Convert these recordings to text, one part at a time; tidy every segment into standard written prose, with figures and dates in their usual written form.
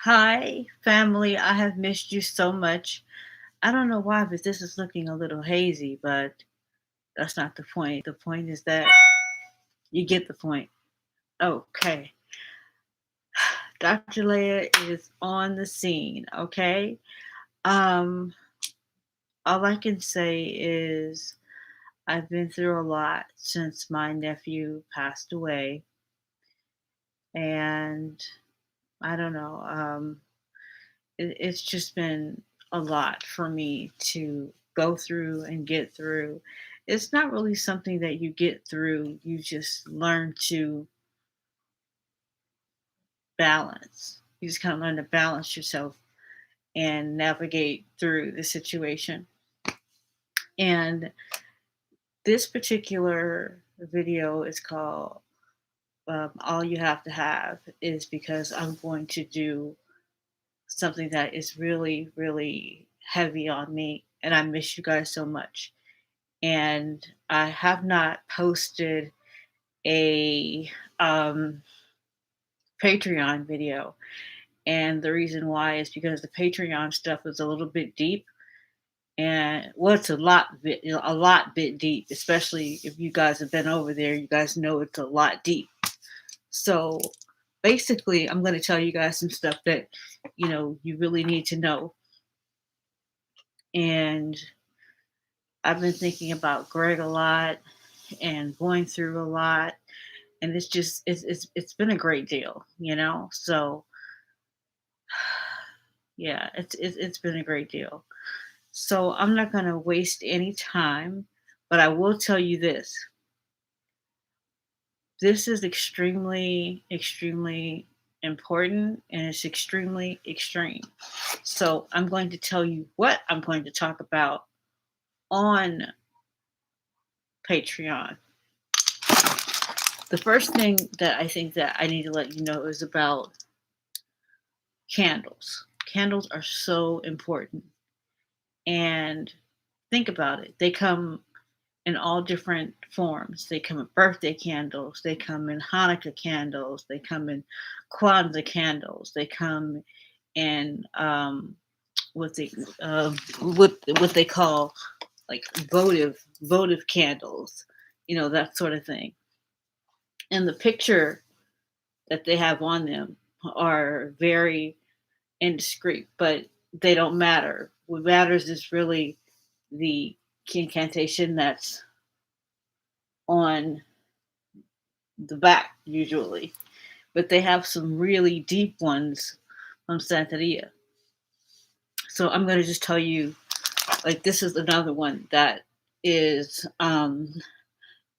Hi, family. I have missed you so much. I don't know why, but this is looking a little hazy, but that's not the point. The point is that you get the point. Okay. Dr. Leia is on the scene, okay? Um, all I can say is I've been through a lot since my nephew passed away, and I don't know. It's just been a lot for me to go through and get through. It's not really something that you get through, you just learn to balance. You just kind of learn to balance yourself and navigate through the situation. And this particular video is called All You Have to Have, is because I'm going to do something that is really, really heavy on me. And I miss you guys so much. And I have not posted a Patreon video. And the reason why is because the Patreon stuff is a little bit deep, and well, it's a lot bit deep. Especially if you guys have been over there, you guys know it's a lot deep. So basically, I'm going to tell you guys some stuff that you really need to know. And I've been thinking about Greg a lot and going through a lot, and it's been a great deal. So yeah, it's been a great deal. So I'm not going to waste any time, but I will tell you this: this is extremely, extremely important, and it's extremely extreme. So I'm going to tell you what I'm going to talk about on Patreon. The first thing that I think that I need to let you know is about candles. Candles are so important. And think about it. They come in all different forms. They come in birthday candles, they come in Hanukkah candles, they come in Kwanzaa candles, they come in what they what they call like votive candles, that sort of thing. And the picture that they have on them are very indiscreet, but they don't matter. What matters is really the incantation that's on the back usually. But they have some really deep ones from Santeria. So I'm going to just tell you, like, this is another one that is La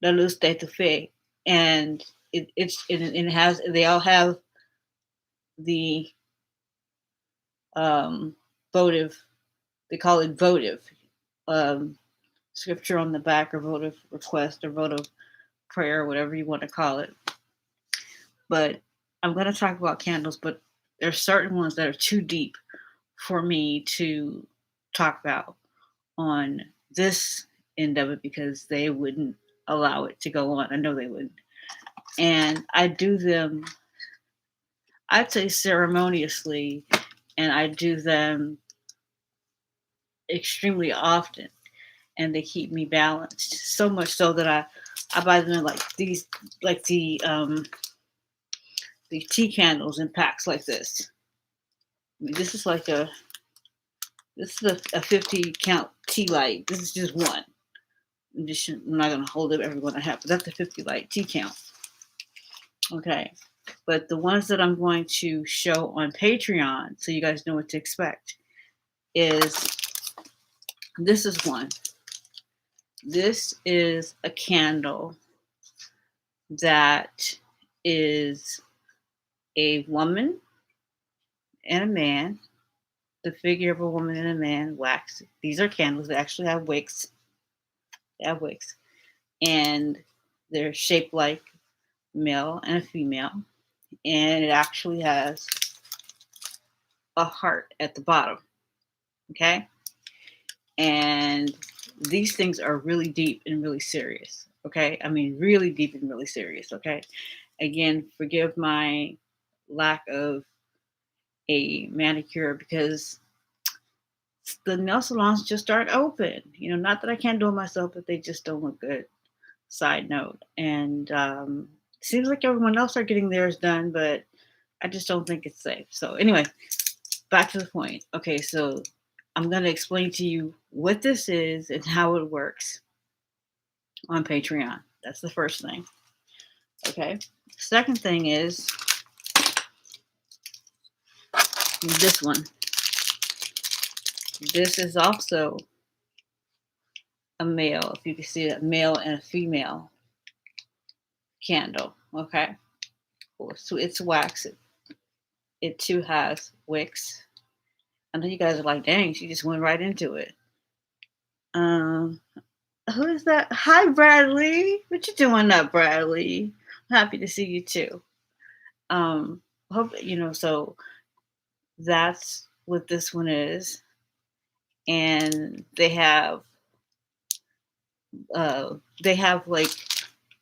Luz de tu Fe. And it has, they all have the um, votive, they call it votive um, scripture on the back, or votive request, or votive prayer, whatever you want to call it. But I'm going to talk about candles, but there's certain ones that are too deep for me to talk about on this end of it because they wouldn't allow it to go on. I know they wouldn't. And I do them, I'd say ceremoniously, and I do them extremely often. And they keep me balanced so much so that I buy them in like these, like the tea candles in packs like this. I mean, this is a 50 count tea light. This is just one. I'm not going to hold up every one I have, but that's a 50 light tea count. Okay. But the ones that I'm going to show on Patreon, so you guys know what to expect, is this is one. This is a candle that is a woman and a man, the figure of a woman and a man, wax. These are candles that actually have wicks. They have wicks. And they're shaped like male and a female. And it actually has a heart at the bottom. Okay? And these things are really deep and really serious. Okay? I mean, really deep and really serious. Okay? Again, forgive my lack of a manicure because the nail salons just aren't open. Not that I can't do it myself, but they just don't look good. Side note. And seems like everyone else are getting theirs done, but I just don't think it's safe. So anyway, back to the point. Okay, so I'm going to explain to you what this is and how it works on Patreon. That's the first thing. Okay. Second thing is this one. This is also a male, if you can see a male and a female candle. Okay. So it's wax. It too has wicks. I know you guys are like, dang, she just went right into it. Who is that? Hi, Bradley. What you doing up, Bradley? I'm happy to see you too. Hope so that's what this one is. And they have like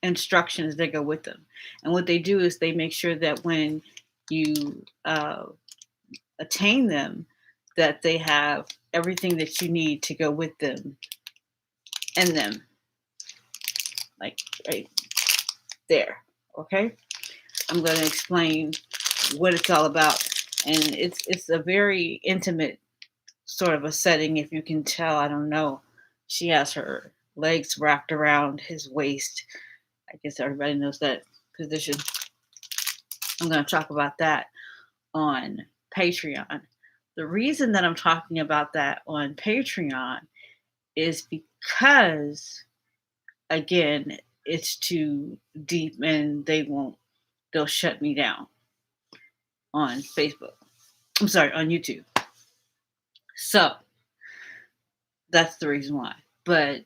instructions that go with them. And what they do is they make sure that when you attain them, that they have everything that you need to go with them and them, like right there. Okay, I'm going to explain what it's all about, and it's a very intimate sort of a setting. If you can tell, I don't know. She has her legs wrapped around his waist. I guess everybody knows that position. I'm going to talk about that on Patreon. The reason that I'm talking about that on Patreon is because, again, it's too deep and they'll shut me down on Facebook. I'm sorry, on YouTube. So that's the reason why. But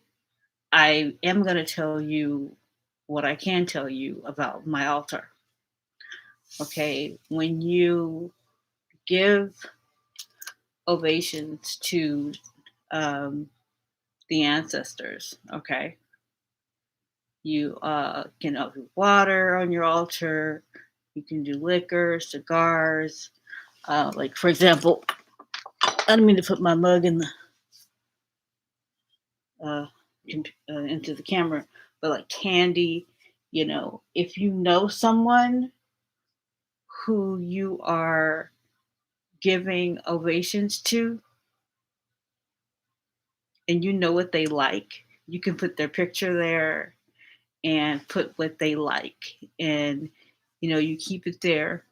I am going to tell you what I can tell you about my altar. Okay, when you give ovations to the ancestors, okay, you can do water on your altar. You can do liquor, cigars. Like, for example, I don't mean to put my mug in the into the camera, but like candy. If you know someone who you are giving ovations to, and you know what they like, you can put their picture there and put what they like, and you keep it there.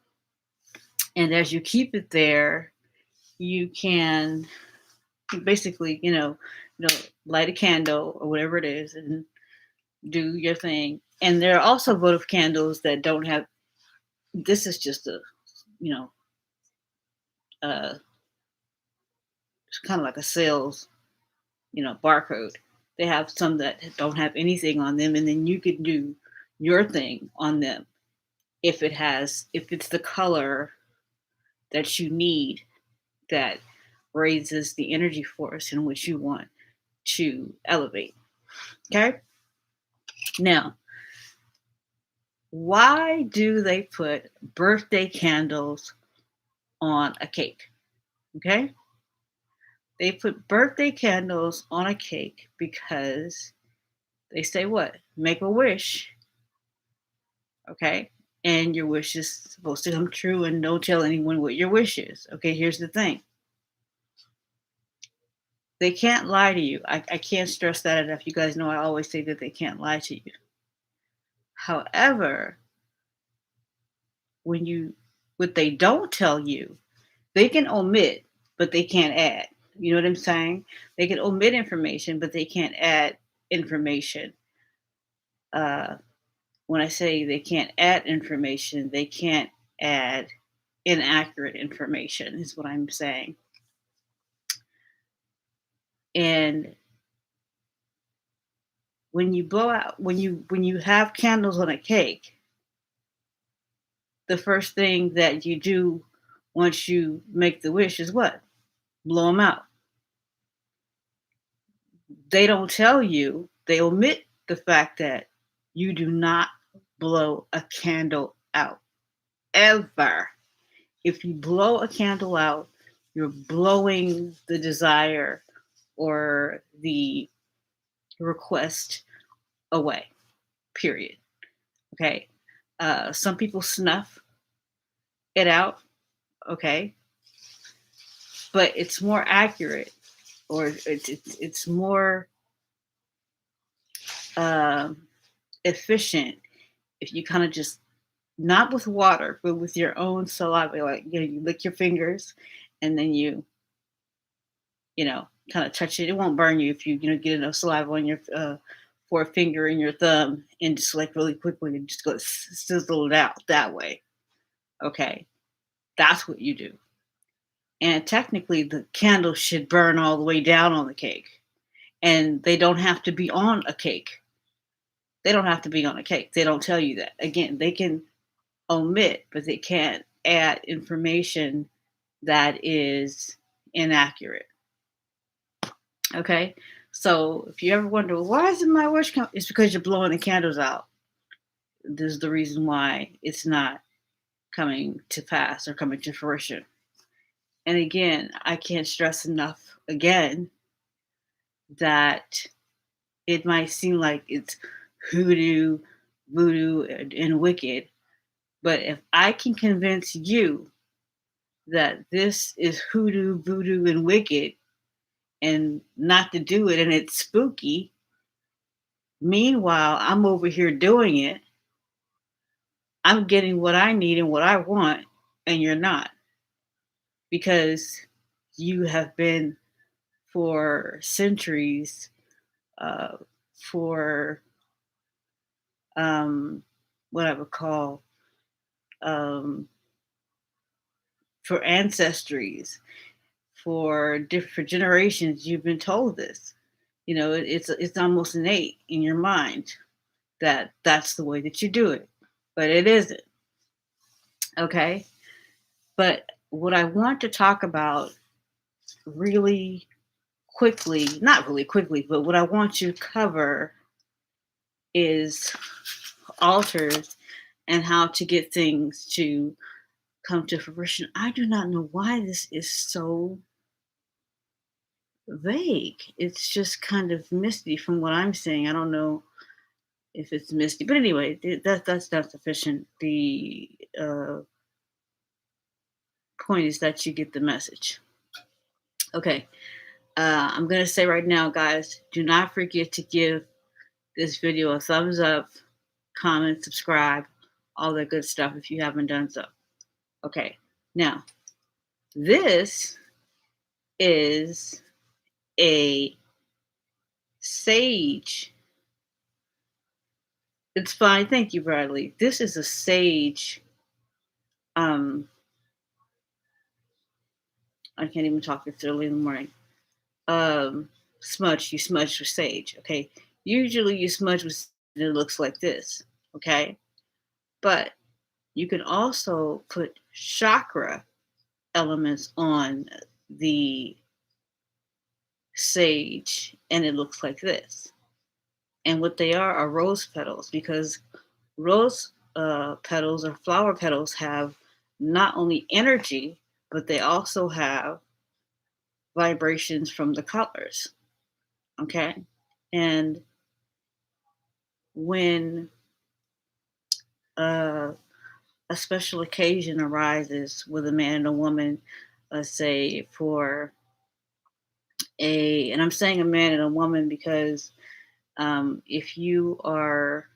And as you keep it there, you can basically, light a candle or whatever it is and do your thing. And there are also votive candles that don't have, this is just a, uh, it's kind of like a sales, barcode. They have some that don't have anything on them, and then you can do your thing on them if it's the color that you need that raises the energy force in which you want to elevate. Okay? Now, why do they put birthday candles on a cake? Okay? They put birthday candles on a cake because they say what? Make a wish. Okay? And your wish is supposed to come true, and don't tell anyone what your wish is. Okay, here's the thing. They can't lie to you. I can't stress that enough. You guys know I always say that they can't lie to you. However, what they don't tell you, they can omit, but they can't add. You know what I'm saying? They can omit information, but they can't add information. When I say they can't add information, they can't add inaccurate information, is what I'm saying. And when you blow out, when you have candles on a cake, the first thing that you do once you make the wish is what? Blow them out. They don't tell you, they omit the fact that you do not blow a candle out ever. if you blow a candle out, you're blowing the desire or the request away, period. Okay. Some people snuff it out, okay, but it's more accurate, or it's more um, efficient if you kind of just, not with water, but with your own saliva, like, you lick your fingers, and then kind of touch it. It won't burn you if you get enough saliva on your forefinger and your thumb, and just like really quickly and just go sizzle it out that way. Okay, that's what you do. And technically, the candle should burn all the way down on the cake, and they don't have to be on a cake. They don't have to be on a cake. They don't tell you that. Again, they can omit, but they can't add information that is inaccurate. Okay, so if you ever wonder, why isn't my wish come? It's because you're blowing the candles out. This is the reason why it's not coming to pass or coming to fruition. And again, I can't stress enough again that it might seem like it's hoodoo, voodoo, and wicked, but if I can convince you that this is hoodoo, voodoo, and wicked, and not to do it, and it's spooky, meanwhile, I'm over here doing it, I'm getting what I need and what I want, and you're not, because you have been for centuries, uh, for what I would call, um, for ancestries, for different generations, you've been told this. It's almost innate in your mind that that's the way that you do it, but it isn't. Okay, but what I want to talk about really quickly, not really quickly, but what I want you to cover is altars and how to get things to come to fruition. I do not know why this is so vague. It's just kind of misty from what I'm saying. I don't know if it's misty, but anyway, that's not sufficient. The point is that you get the message. Okay, I'm gonna say right now, guys, do not forget to give this video a thumbs up, comment, subscribe, all that good stuff if you haven't done so. Okay, now this is a sage. It's fine. Thank you, Bradley. This is a sage. Um, I can't even talk this early in the morning. Smudge. You smudge with sage. Okay. Usually you smudge with, it looks like this. Okay. But you can also put chakra elements on the sage, and it looks like this. And what they are rose petals, because rose petals or flower petals have not only energy, but they also have vibrations from the colors. Okay. And when uh, a special occasion arises with a man and a woman, let's say for and I'm saying a man and a woman because if you are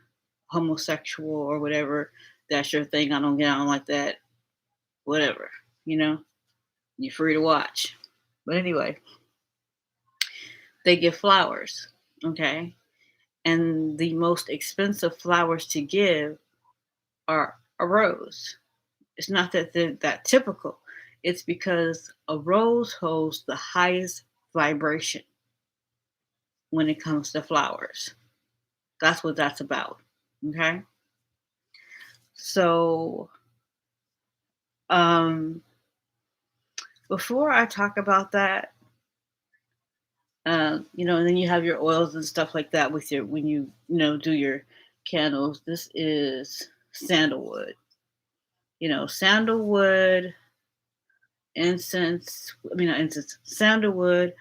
homosexual or whatever, that's your thing. I don't get on like that. Whatever, you're free to watch. But anyway, they give flowers, okay? And the most expensive flowers to give are a rose. It's not that they're that typical. It's because a rose holds the highest vibration when it comes to flowers. That's what that's about. Okay. So, um, before I talk about that, and then you have your oils and stuff like that with your, when do your candles. This is sandalwood. Sandalwood. incense, not incense, sandalwood,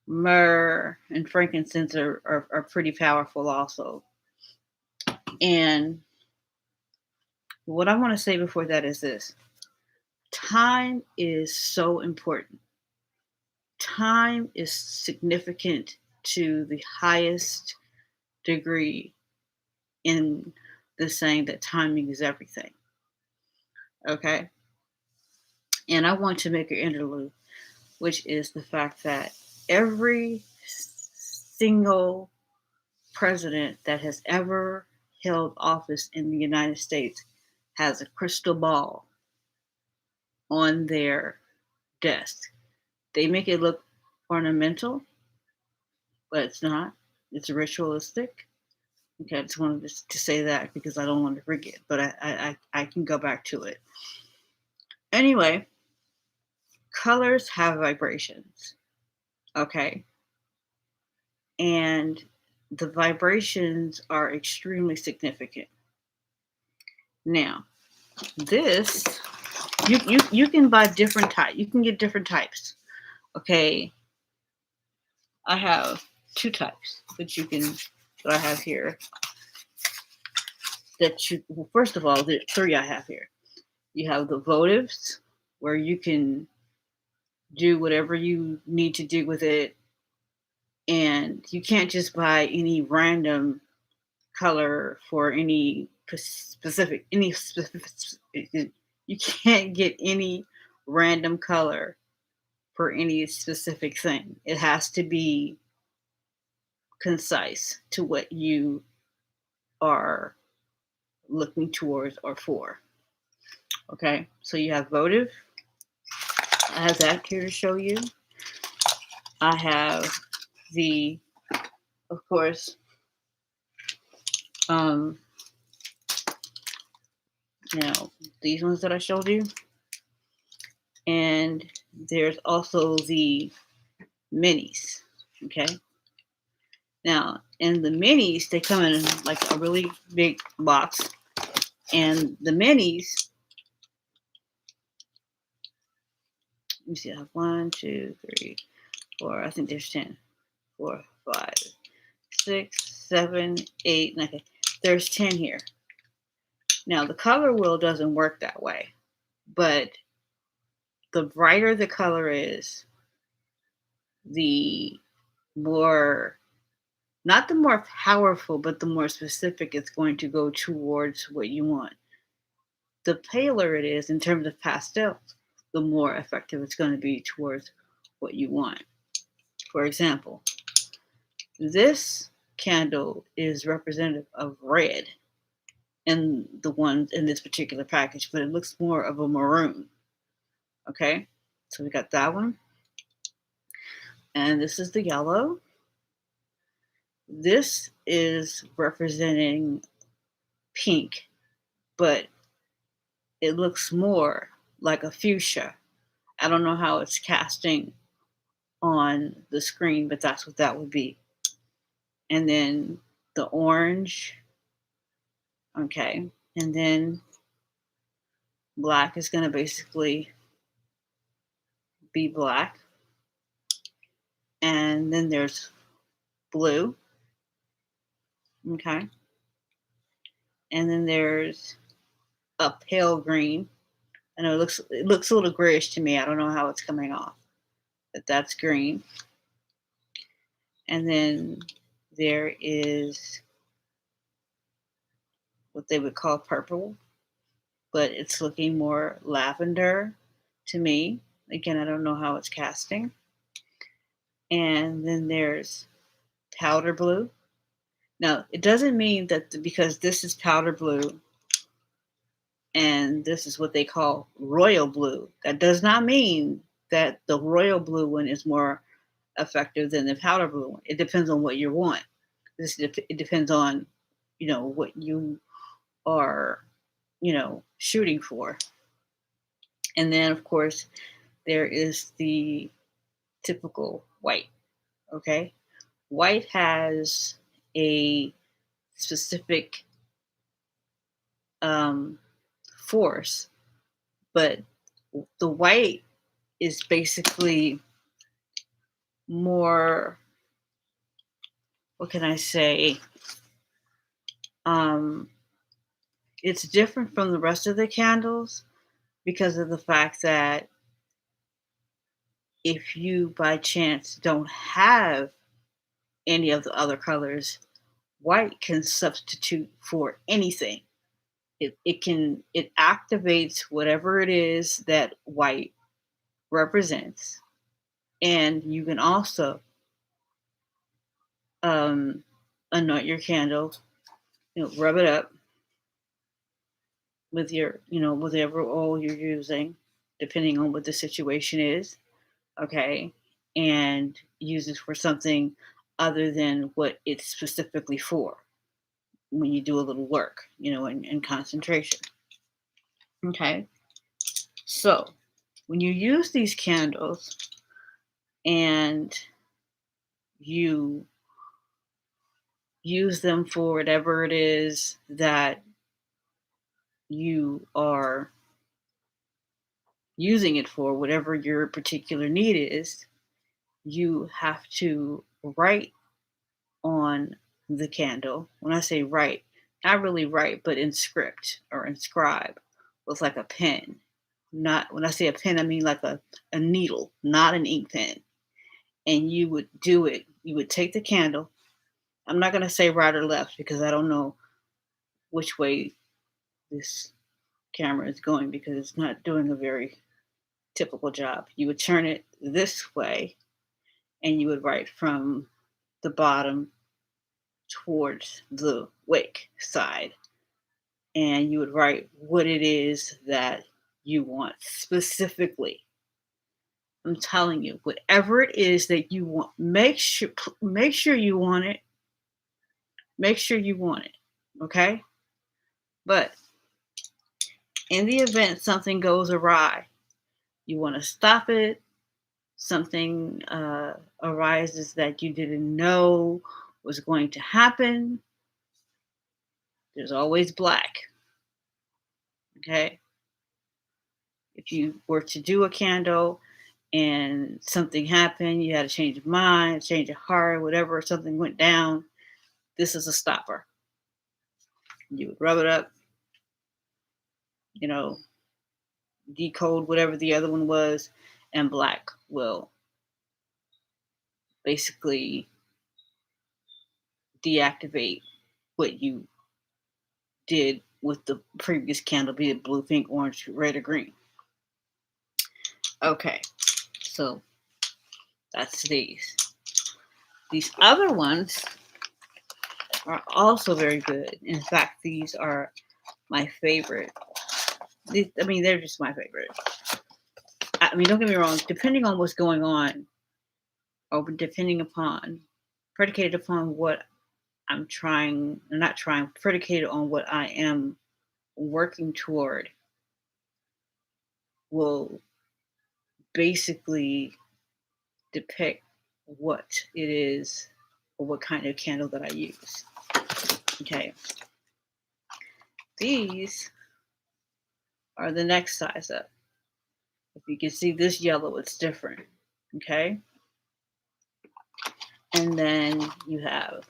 myrrh, and frankincense are pretty powerful also. And what I want to say before that is this: time is so important. Time is significant to the highest degree in the saying that timing is everything. Okay? And I want to make an interlude, which is the fact that every single president that has ever held office in the United States has a crystal ball on their desk. They make it look ornamental, but it's not. It's ritualistic. Okay, I just wanted to say that because I don't want to forget, but I can go back to it. Anyway, colors have vibrations. Okay. And the vibrations are extremely significant. Now, this you can buy different types. You can get different types. Okay. I have two types that I have here. First of all, the three I have here. You have the Votives, where you can do whatever you need to do with it, and you can't just buy any random color for any specific. You can't get any random color for any specific thing. It has to be concise to what you are looking towards or for. Okay, so you have votive. I have that here to show you. I have the, of course, these ones that I showed you. And there's also the minis. Okay. Now, in the minis, they come in like a really big box. And the minis, let me see, I have 1, 2, 3, 4. I think there's 10. 4, 5, 6, 7, 8. Okay, there's 10 here. Now, the color wheel doesn't work that way, but the brighter the color is, the more, not the more powerful, but the more specific it's going to go towards what you want. The paler it is in terms of pastels, the more effective it's going to be towards what you want. For example, this candle is representative of red in the ones in this particular package, but it looks more of a maroon. Okay, so we got that one. And this is the yellow. This is representing pink, but it looks more like a fuchsia. I don't know how it's casting on the screen, but that's what that would be. And then the orange. Okay. And then black is going to basically be black. And then there's blue. Okay. And then there's a pale green. I know it looks a little grayish to me. I don't know how it's coming off, but that's green. And then there is what they would call purple, but it's looking more lavender to me. Again, I don't know how it's casting. And then there's powder blue. Now, it doesn't mean that because this is powder blue and this is what they call royal blue, that does not mean that the royal blue one is more effective than the powder blue one. It depends on what you want. It depends on, what you are, shooting for. And then, of course, there is the typical white. Okay. White has a specific force, but the white is basically more, what can I say? It's different from the rest of the candles because of the fact that if you by chance don't have any of the other colors, white can substitute for anything. It activates whatever it is that white represents, and you can also anoint your candle, rub it up with your, whatever oil you're using, depending on what the situation is, okay, and use it for something other than what it's specifically for when you do a little work, in concentration. Okay. So when you use these candles and you use them for whatever it is that you are using it for, whatever your particular need is, you have to write on the candle. When I say write, not really write, but inscript or inscribe with like a pen. Not when I say a pen, I mean like a needle, not an ink pen. And you would do it. You would take the candle. I'm not going to say right or left because I don't know which way this camera is going because it's not doing a very typical job. You would turn it this way and you would write from the bottom towards the wick side. And you would write what it is that you want specifically. I'm telling you, whatever it is that you want, make sure you want it. Make sure you want it. Okay? But in the event something goes awry, you want to stop it. Something arises that you didn't know was going to happen. There's always black. Okay? If you were to do a candle and something happened, you had a change of mind, change of heart, whatever, something went down, this is a stopper. You would rub it up, decode whatever the other one was, and black will basically deactivate what you did with the previous candle, be it blue, pink, orange, red, or green. Okay, so that's these. These other ones are also very good. In fact, these are my favorite. They're just my favorite. Don't get me wrong, depending on what's going on, or predicated upon what I'm predicated on what I am working toward, will basically depict what it is or what kind of candle that I use. Okay. These are the next size up. If you can see this yellow, it's different. Okay. And then you have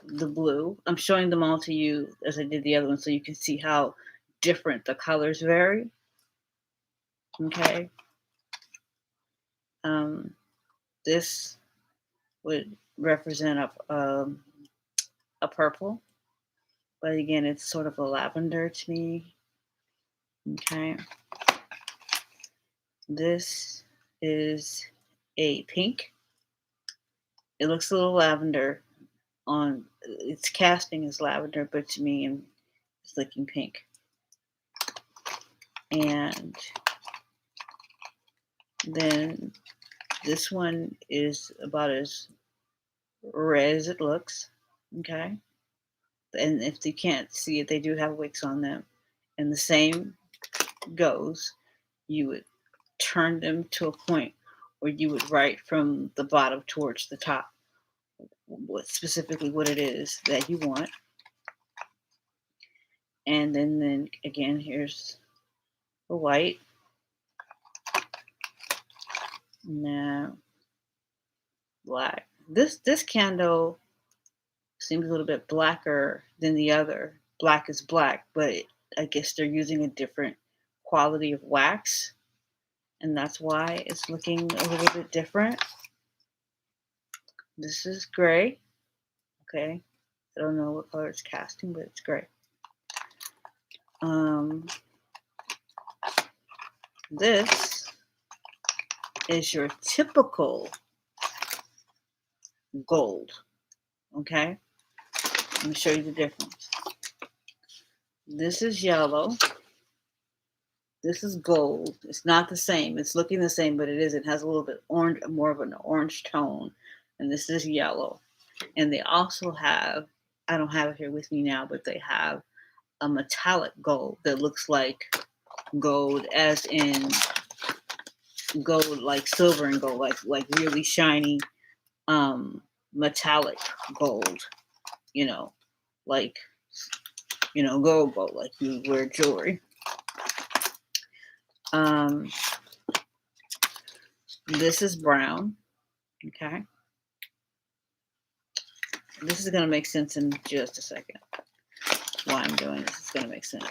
the blue. I'm showing them all to you as I did the other one so you can see how different the colors vary. Okay. This would represent a purple, but again, it's sort of a lavender to me. Okay. This is a pink. It looks a little lavender on its casting is lavender, but to me, it's looking pink. And then this one is about as red as it looks. Okay. And if you can't see it, they do have wicks on them. And the same goes. You would turn them to a point where you would write from the bottom towards the top specifically what it is that you want. And then again, here's the white. Now, black. This candle seems a little bit blacker than the other. Black is black, but I guess they're using a different quality of wax, and that's why it's looking a little bit different. This is gray. Okay. I don't know what color it's casting, but it's gray. This is your typical gold. Okay. Let me show you the difference. This is yellow. This is gold. It's not the same. It's looking the same, but it isn't. It has a little bit orange, more of an orange tone. And this is yellow. And they also have, I don't have it here with me now, but they have a metallic gold that looks like gold, as in gold, like silver and gold, like really shiny, metallic gold. You know, like gold, like you wear jewelry. This is brown. Okay. This is going to make sense in just a second. Why I'm doing this is going to make sense.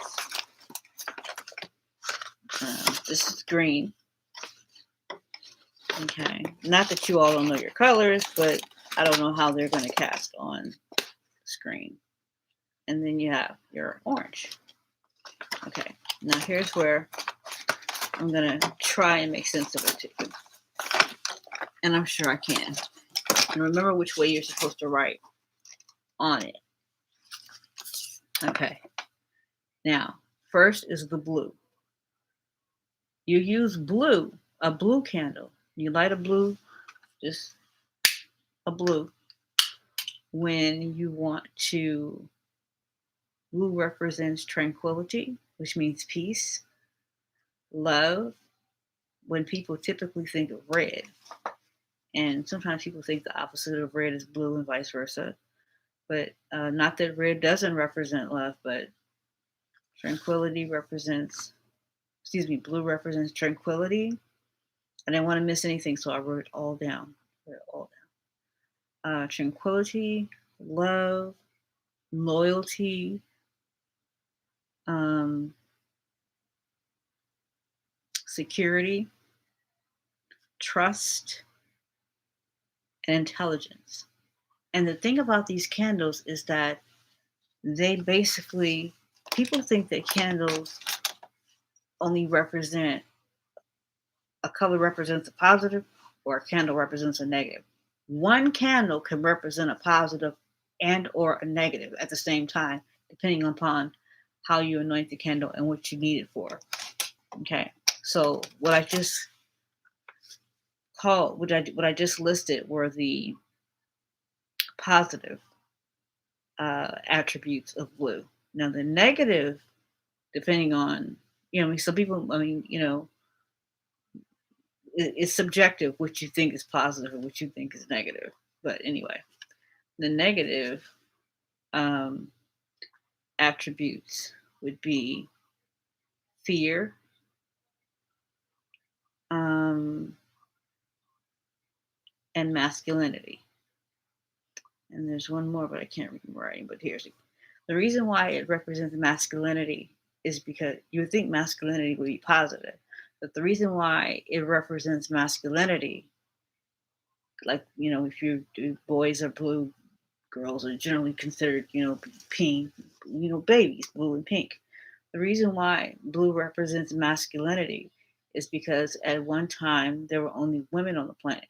This is green. Okay. Not that you all don't know your colors, but I don't know how they're going to cast on the screen. And then you have your orange. Okay. Now here's where I'm going to try and make sense of it too. And I'm sure I can. And remember which way you're supposed to write on it. Okay. Now, first is the blue. You use blue, a blue candle. You light a blue, just a blue, when you want to. Blue represents tranquility, which means peace, love, when people typically think of red. And sometimes people think the opposite of red is blue and vice versa. But not that red doesn't represent love, but blue represents tranquility. I didn't want to miss anything, so I wrote it all down. Tranquility, love, loyalty, security, trust, and intelligence. And the thing about these candles is that they basically, people think that candles only represent, a color represents a positive or a candle represents a negative. One candle can represent a positive and or a negative at the same time, depending upon how you anoint the candle and what you need it for. Okay, so what I just listed were the positive attributes of blue. Now the negative, depending on, some people, it's subjective what you think is positive and what you think is negative. But anyway, the negative attributes would be fear, and masculinity. And there's one more, but I can't read writing. But here's the reason why it represents masculinity is because you would think masculinity would be positive, but the reason why it represents masculinity, like if you do, boys are blue, girls are generally considered pink, babies, blue and pink. The reason why blue represents masculinity is because at one time there were only women on the planet.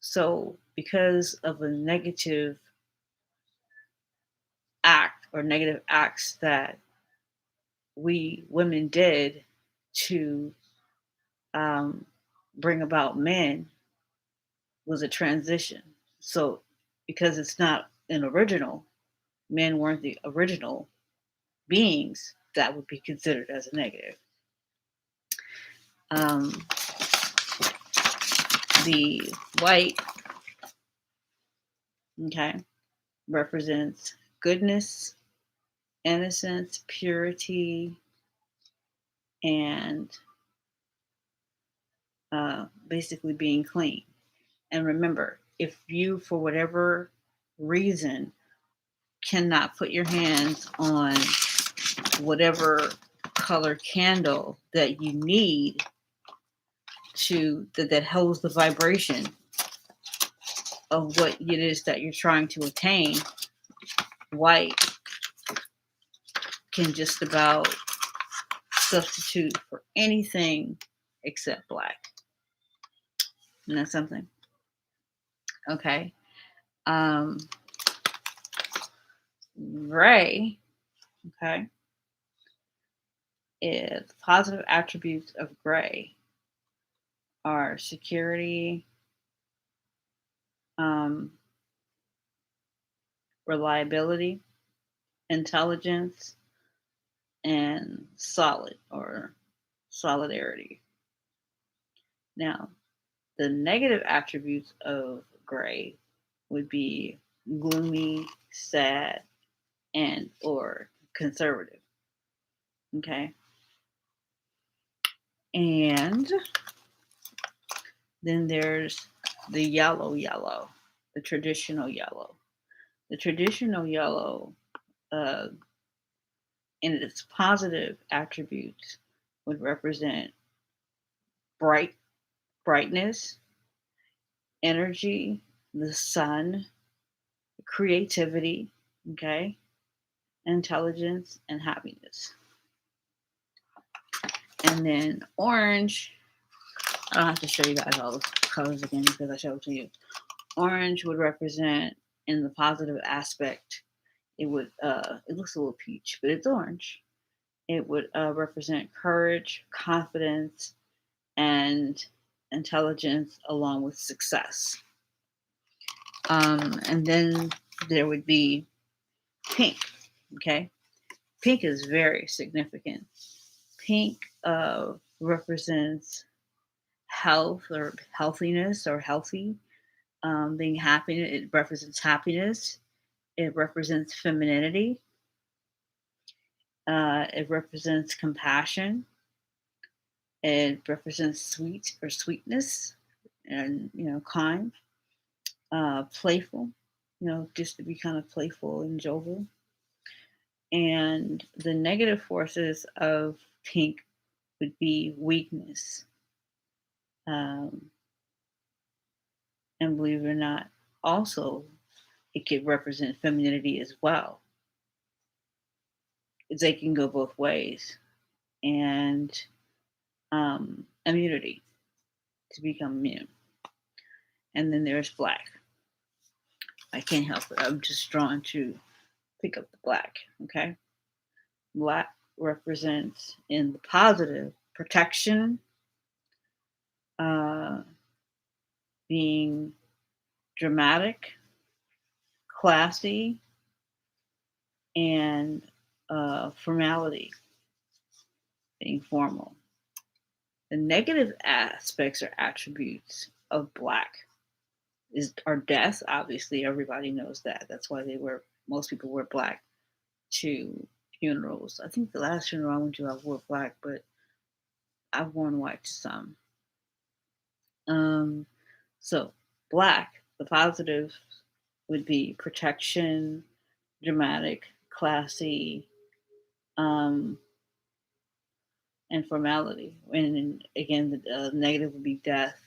So because of a negative act or negative acts that we women did to bring about men, was a transition. So because it's not an original, men weren't the original beings, that would be considered as a negative. The white, okay, represents goodness, innocence, purity, and basically being clean. And remember, if you, for whatever reason, cannot put your hands on whatever color candle that you need that holds the vibration of what it is that you're trying to attain, white can just about substitute for anything except black. Isn't that something? Okay. Gray, okay, is positive attributes of gray are security, um, reliability, intelligence, and solid or solidarity. Now, the negative attributes of gray would be gloomy, sad, and or conservative. Okay. And then there's the yellow, the traditional yellow. The traditional yellow, in its positive attributes, would represent brightness, energy, the sun, creativity, okay, intelligence, and happiness. And then orange, I don't have to show you guys all the colors again because I showed it to you. Orange would represent, in the positive aspect, it looks a little peach, but it's orange. It would represent courage, confidence, and intelligence, along with success. And then there would be pink. Okay, pink is very significant. Pink represents health or healthiness or healthy, being happy. It represents happiness. It represents femininity. It represents compassion. It represents sweet or sweetness, and kind, playful. Just to be kind of playful and jovial. And the negative forces of pink would be weakness. And believe it or not, also it could represent femininity as well. They can go both ways. And immunity, to become immune. And then there's black. I can't help it. I'm just drawn to pick up the black. Okay. Black represents, in the positive, protection, being dramatic, classy, and formality, being formal. The negative aspects or attributes of black are death. Obviously, everybody knows that. That's why most people wear black to funerals. I think the last funeral I went to, I wore black, but I've worn white to some. So black, the positive would be protection, dramatic, classy, and formality. And again, the negative would be death,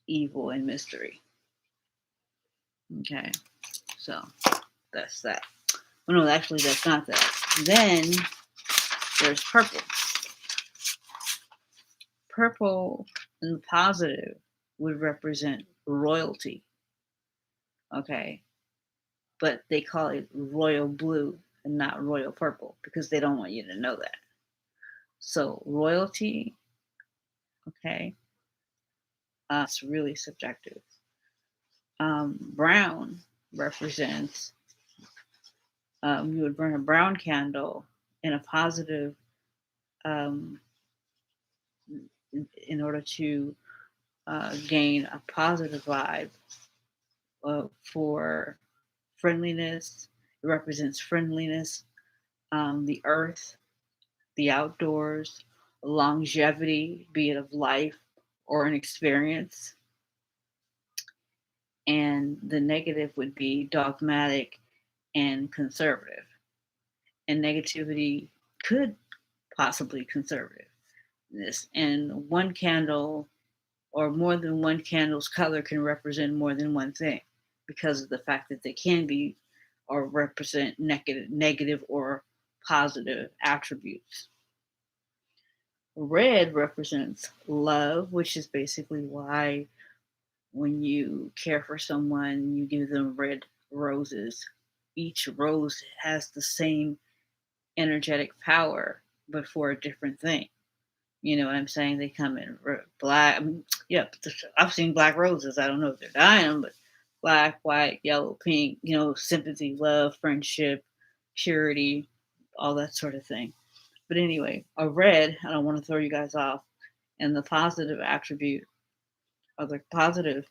evil, and mystery. Okay, so that's that. Well, no, actually, that's not that. Then there's purple. Purple in the positive would represent royalty. Okay, but they call it royal blue and not royal purple because they don't want you to know that. So royalty, okay, it's really subjective. Brown represents, you would burn a brown candle in a positive, in order to gain a positive vibe for friendliness. It represents friendliness, the earth, the outdoors, longevity, be it of life or an experience. And the negative would be dogmatic and conservative. And negativity could possibly conservativeness. And one candle or more than one candle's color can represent more than one thing because of the fact that they can be or represent negative or positive attributes. Red represents love, which is basically why when you care for someone, you give them red roses. Each rose has the same energetic power, but for a different thing. You know what I'm saying? They come in black. Yep, I've seen black roses. I don't know if they're dying, but black, white, yellow, pink. You know, sympathy, love, friendship, purity, all that sort of thing. But anyway, a red. I don't want to throw you guys off. And the positive attribute, or the positive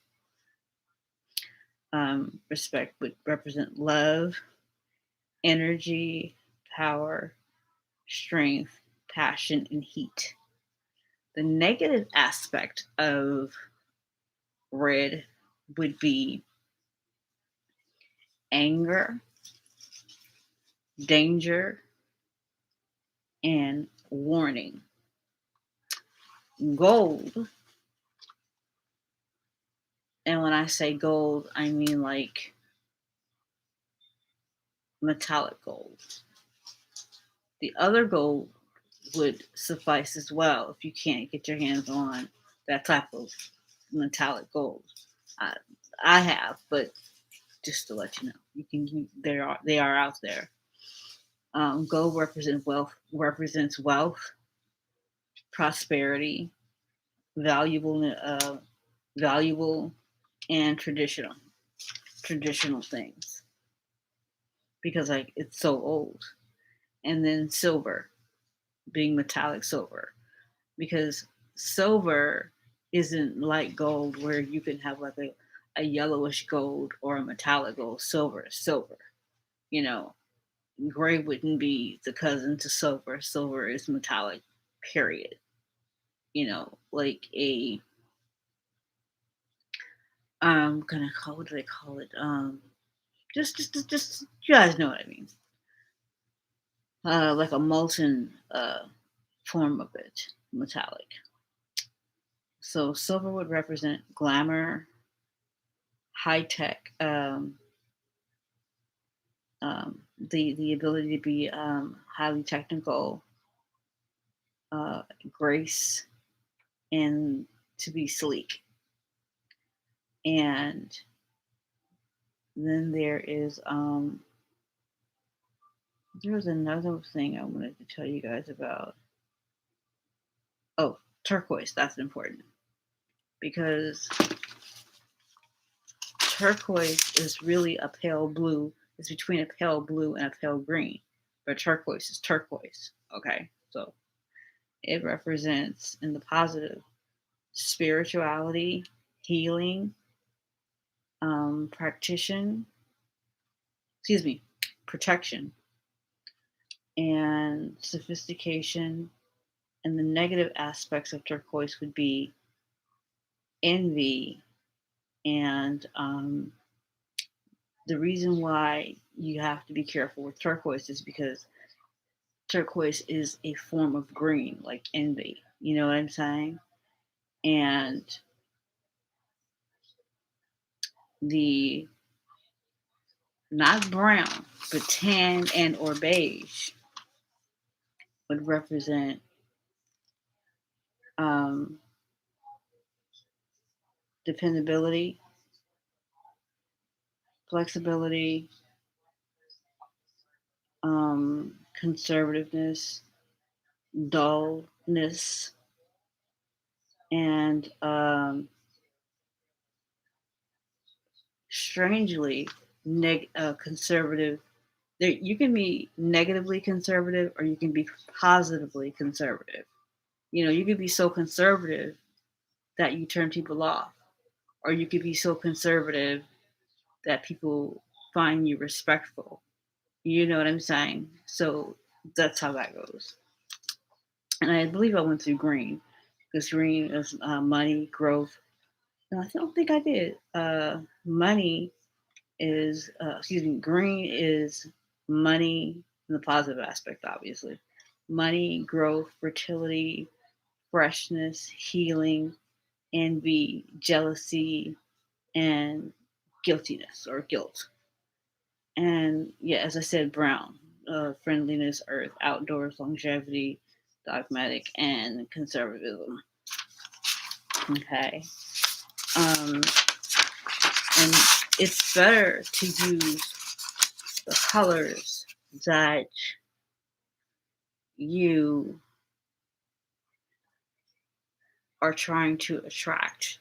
respect, would represent love, energy, power, strength, passion, and heat. The negative aspect of red would be anger, danger, and warning. Gold, and when I say gold, I mean like metallic gold. The other gold would suffice as well if you can't get your hands on that type of metallic gold. I, I have, but just to let you know, you can. They are out there. Gold represents wealth, prosperity, valuable, valuable, and traditional things because like it's so old. And then silver, being metallic silver, because silver isn't like gold where you can have like a yellowish gold or a metallic gold. Silver is silver. You know, gray wouldn't be the cousin to silver. Silver is metallic, period. You know, like a gonna call what do they call it? Just you guys know what I mean. Like a molten form of it, metallic. So silver would represent glamour, high tech, the ability to be highly technical, grace, and to be sleek. And then there's another thing I wanted to tell you guys about. Oh, turquoise. That's important because turquoise is really a pale blue. It's between a pale blue and a pale green, but turquoise is turquoise. Okay, so it represents in the positive spirituality, healing, practitioner, excuse me, protection, and sophistication. And the negative aspects of turquoise would be envy and the reason why you have to be careful with turquoise is because turquoise is a form of green, like envy. You know what I'm saying? And the not brown, but tan and or beige would represent um, dependability, flexibility, conservativeness, dullness, and strangely conservative. You can be negatively conservative or you can be positively conservative. You know, you can be so conservative that you turn people off, or you could be so conservative that people find you respectful. You know what I'm saying? So that's how that goes. And I believe I went through green because green is money, growth. No, I don't think I did. Money is, green is money in the positive aspect, obviously. Money, growth, fertility, freshness, healing, envy, jealousy, and guiltiness or guilt. And yeah, as I said, brown, friendliness, earth, outdoors, longevity, dogmatic, and conservatism. Okay. Um, and it's better to use the colors that you are trying to attract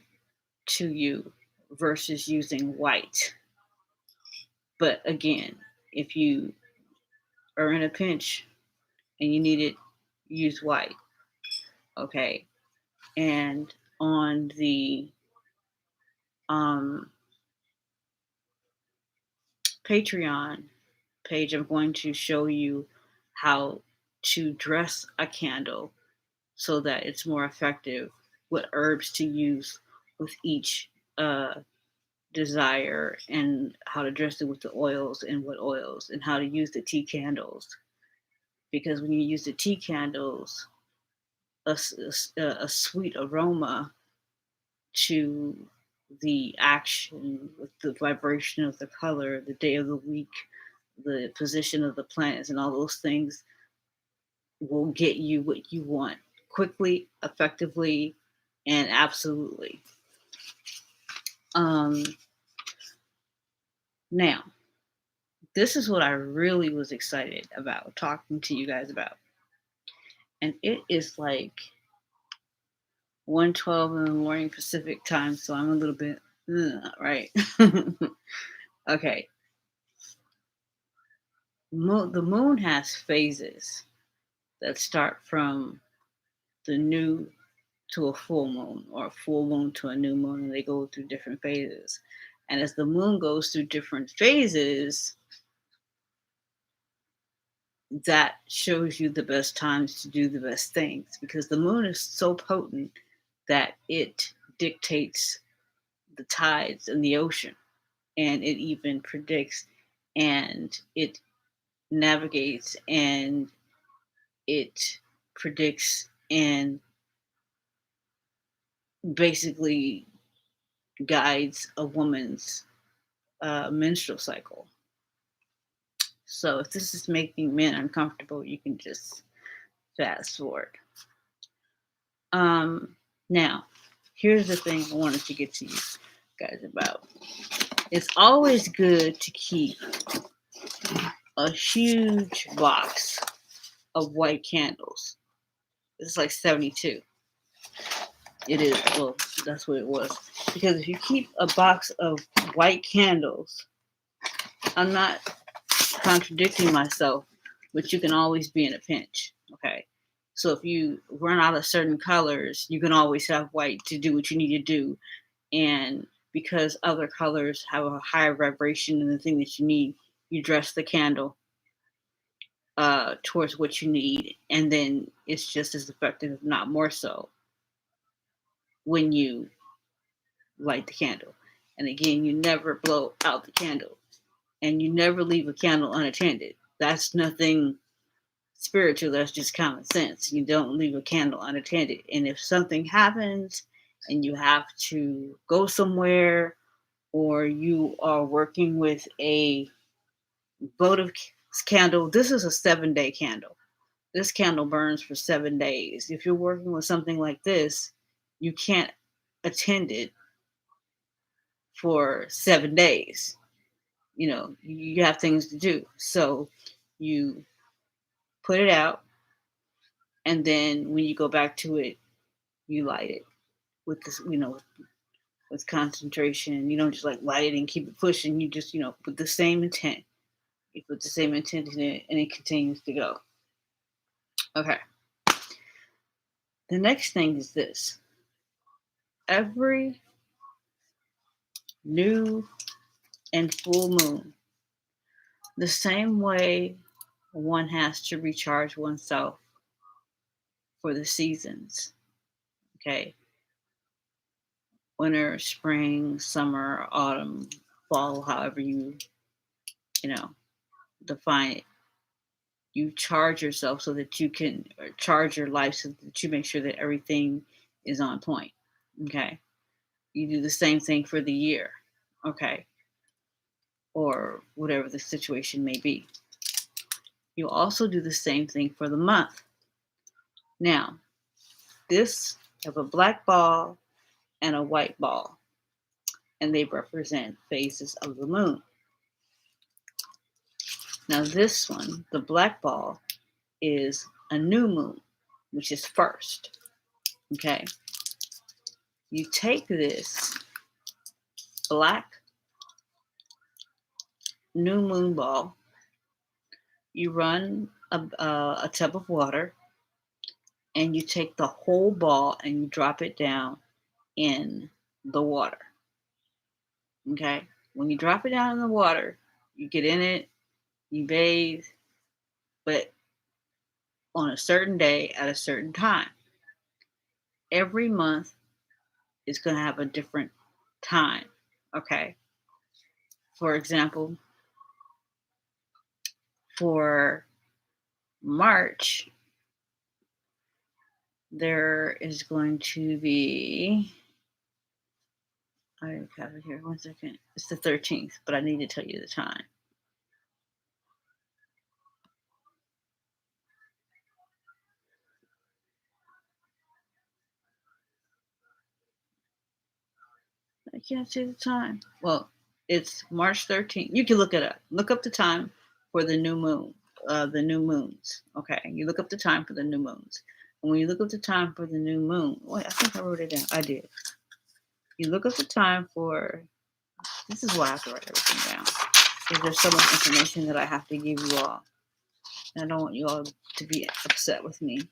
to you versus using white. But again, if you are in a pinch and you need it, use white. Okay. And on the um, Patreon page, I'm going to show you how to dress a candle so that it's more effective, what herbs to use with each desire, and how to dress it with the oils and what oils, and how to use the tea candles. Because when you use the tea candles, a sweet aroma to the action with the vibration of the color, the day of the week, the position of the planets, and all those things will get you what you want quickly, effectively, and absolutely. Um, Now, this is what I really was excited about talking to you guys about. And it is like 1:12 in the morning Pacific time, so I'm a little bit right. Okay. The moon has phases that start from the new to a full moon, or a full moon to a new moon, and they go through different phases. And as the moon goes through different phases, that shows you the best times to do the best things, because the moon is so potent that it dictates the tides in the ocean, and it even predicts, and it navigates, and it predicts, and basically guides a woman's menstrual cycle. So if this is making men uncomfortable, you can just fast forward. Now, here's the thing I wanted to get to you guys about. It's always good to keep a huge box of white candles. It's like 72. It is. Well, that's what it was. Because if you keep a box of white candles, I'm not contradicting myself, but you can always be in a pinch. Okay. So if you run out of certain colors, you can always have white to do what you need to do. And because other colors have a higher vibration than the thing that you need, you dress the candle towards what you need, and then it's just as effective, if not more so, when you light the candle. And again, you never blow out the candle, and you never leave a candle unattended. That's nothing spiritual, that's just common sense. You don't leave a candle unattended. And if something happens and you have to go somewhere, or you are working with a votive candle, this is a 7-day candle. This candle burns for 7 days. If you're working with something like this, you can't attend it for 7 days. You know, you have things to do. So you put it out, and then when you go back to it, you light it with this, with concentration. You don't just like light it and keep it pushing. You just, put the same intent. You put the same intent in it, and it continues to go. Okay. The next thing is this. Every new and full moon, the same way one has to recharge oneself for the seasons. Okay. Winter, spring, summer, autumn, fall, however you know, define it. You charge yourself so that you can charge your life so that you make sure that everything is on point. Okay. You do the same thing for the year. Okay. Or whatever the situation may be. You also do the same thing for the month. Now, this have a black ball and a white ball, and they represent phases of the moon. Now, this one, the black ball, is a new moon, which is first. Okay. You take this black new moon ball, you run a tub of water, and you take the whole ball and you drop it down in the water. Okay. When you drop it down in the water, you get in it, you bathe, but on a certain day at a certain time. Every month is going to have a different time. Okay. For example, for March, there is going to be, I have it here, 1 second. It's the 13th, but I need to tell you the time. I can't see the time. Well, it's March 13th. You can look it up. Look up the time for the new moon, the new moons. Okay. You look up the time for the new moons. And when you look up the time for the new moon, wait, I think I wrote it down. I did. You look up the time for, this is why I have to write everything down. Because there's so much information that I have to give you all. And I don't want you all to be upset with me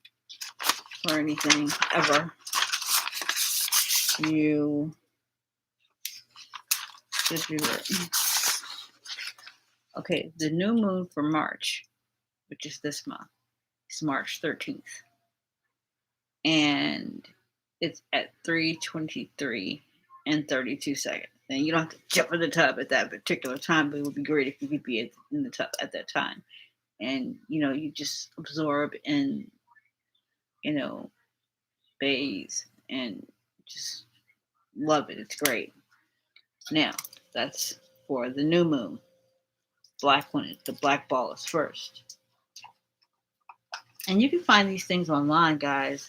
or anything ever. You should do it. Okay, the new moon for March, which is this month, is March 13th. And it's at 3:23 and 32 seconds. And you don't have to jump in the tub at that particular time, but it would be great if you could be in the tub at that time. And, you just absorb and, bathe and just love it. It's great. Now, that's for the new moon. Black one, the black ball is first. And you can find these things online, guys.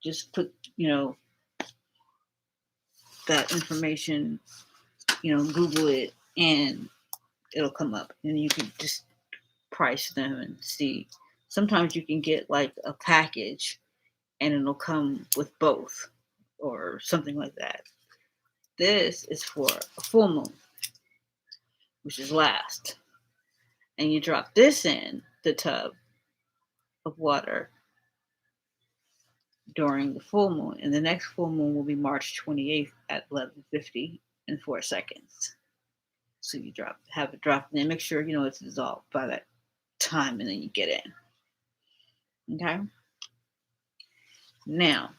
Just put, that information, Google it and it'll come up. And you can just price them and see. Sometimes you can get like a package and it'll come with both or something like that. This is for a full moon, which is last. And you drop this in the tub of water during the full moon. And the next full moon will be March 28th at 11:50 and 4 seconds. So you have it dropped in. Make sure it's dissolved by that time, and then you get in. Okay. Now,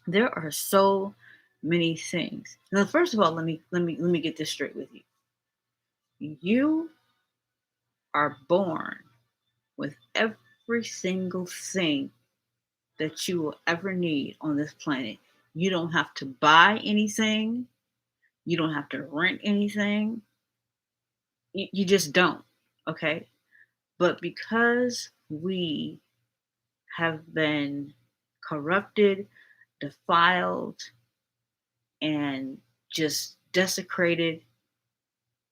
there are so many things. Now, first of all, let me get this straight with you. You are born with every single thing that you will ever need on this planet. You don't have to buy anything. You don't have to rent anything. You just don't. Okay. But because we have been corrupted, defiled, and just desecrated,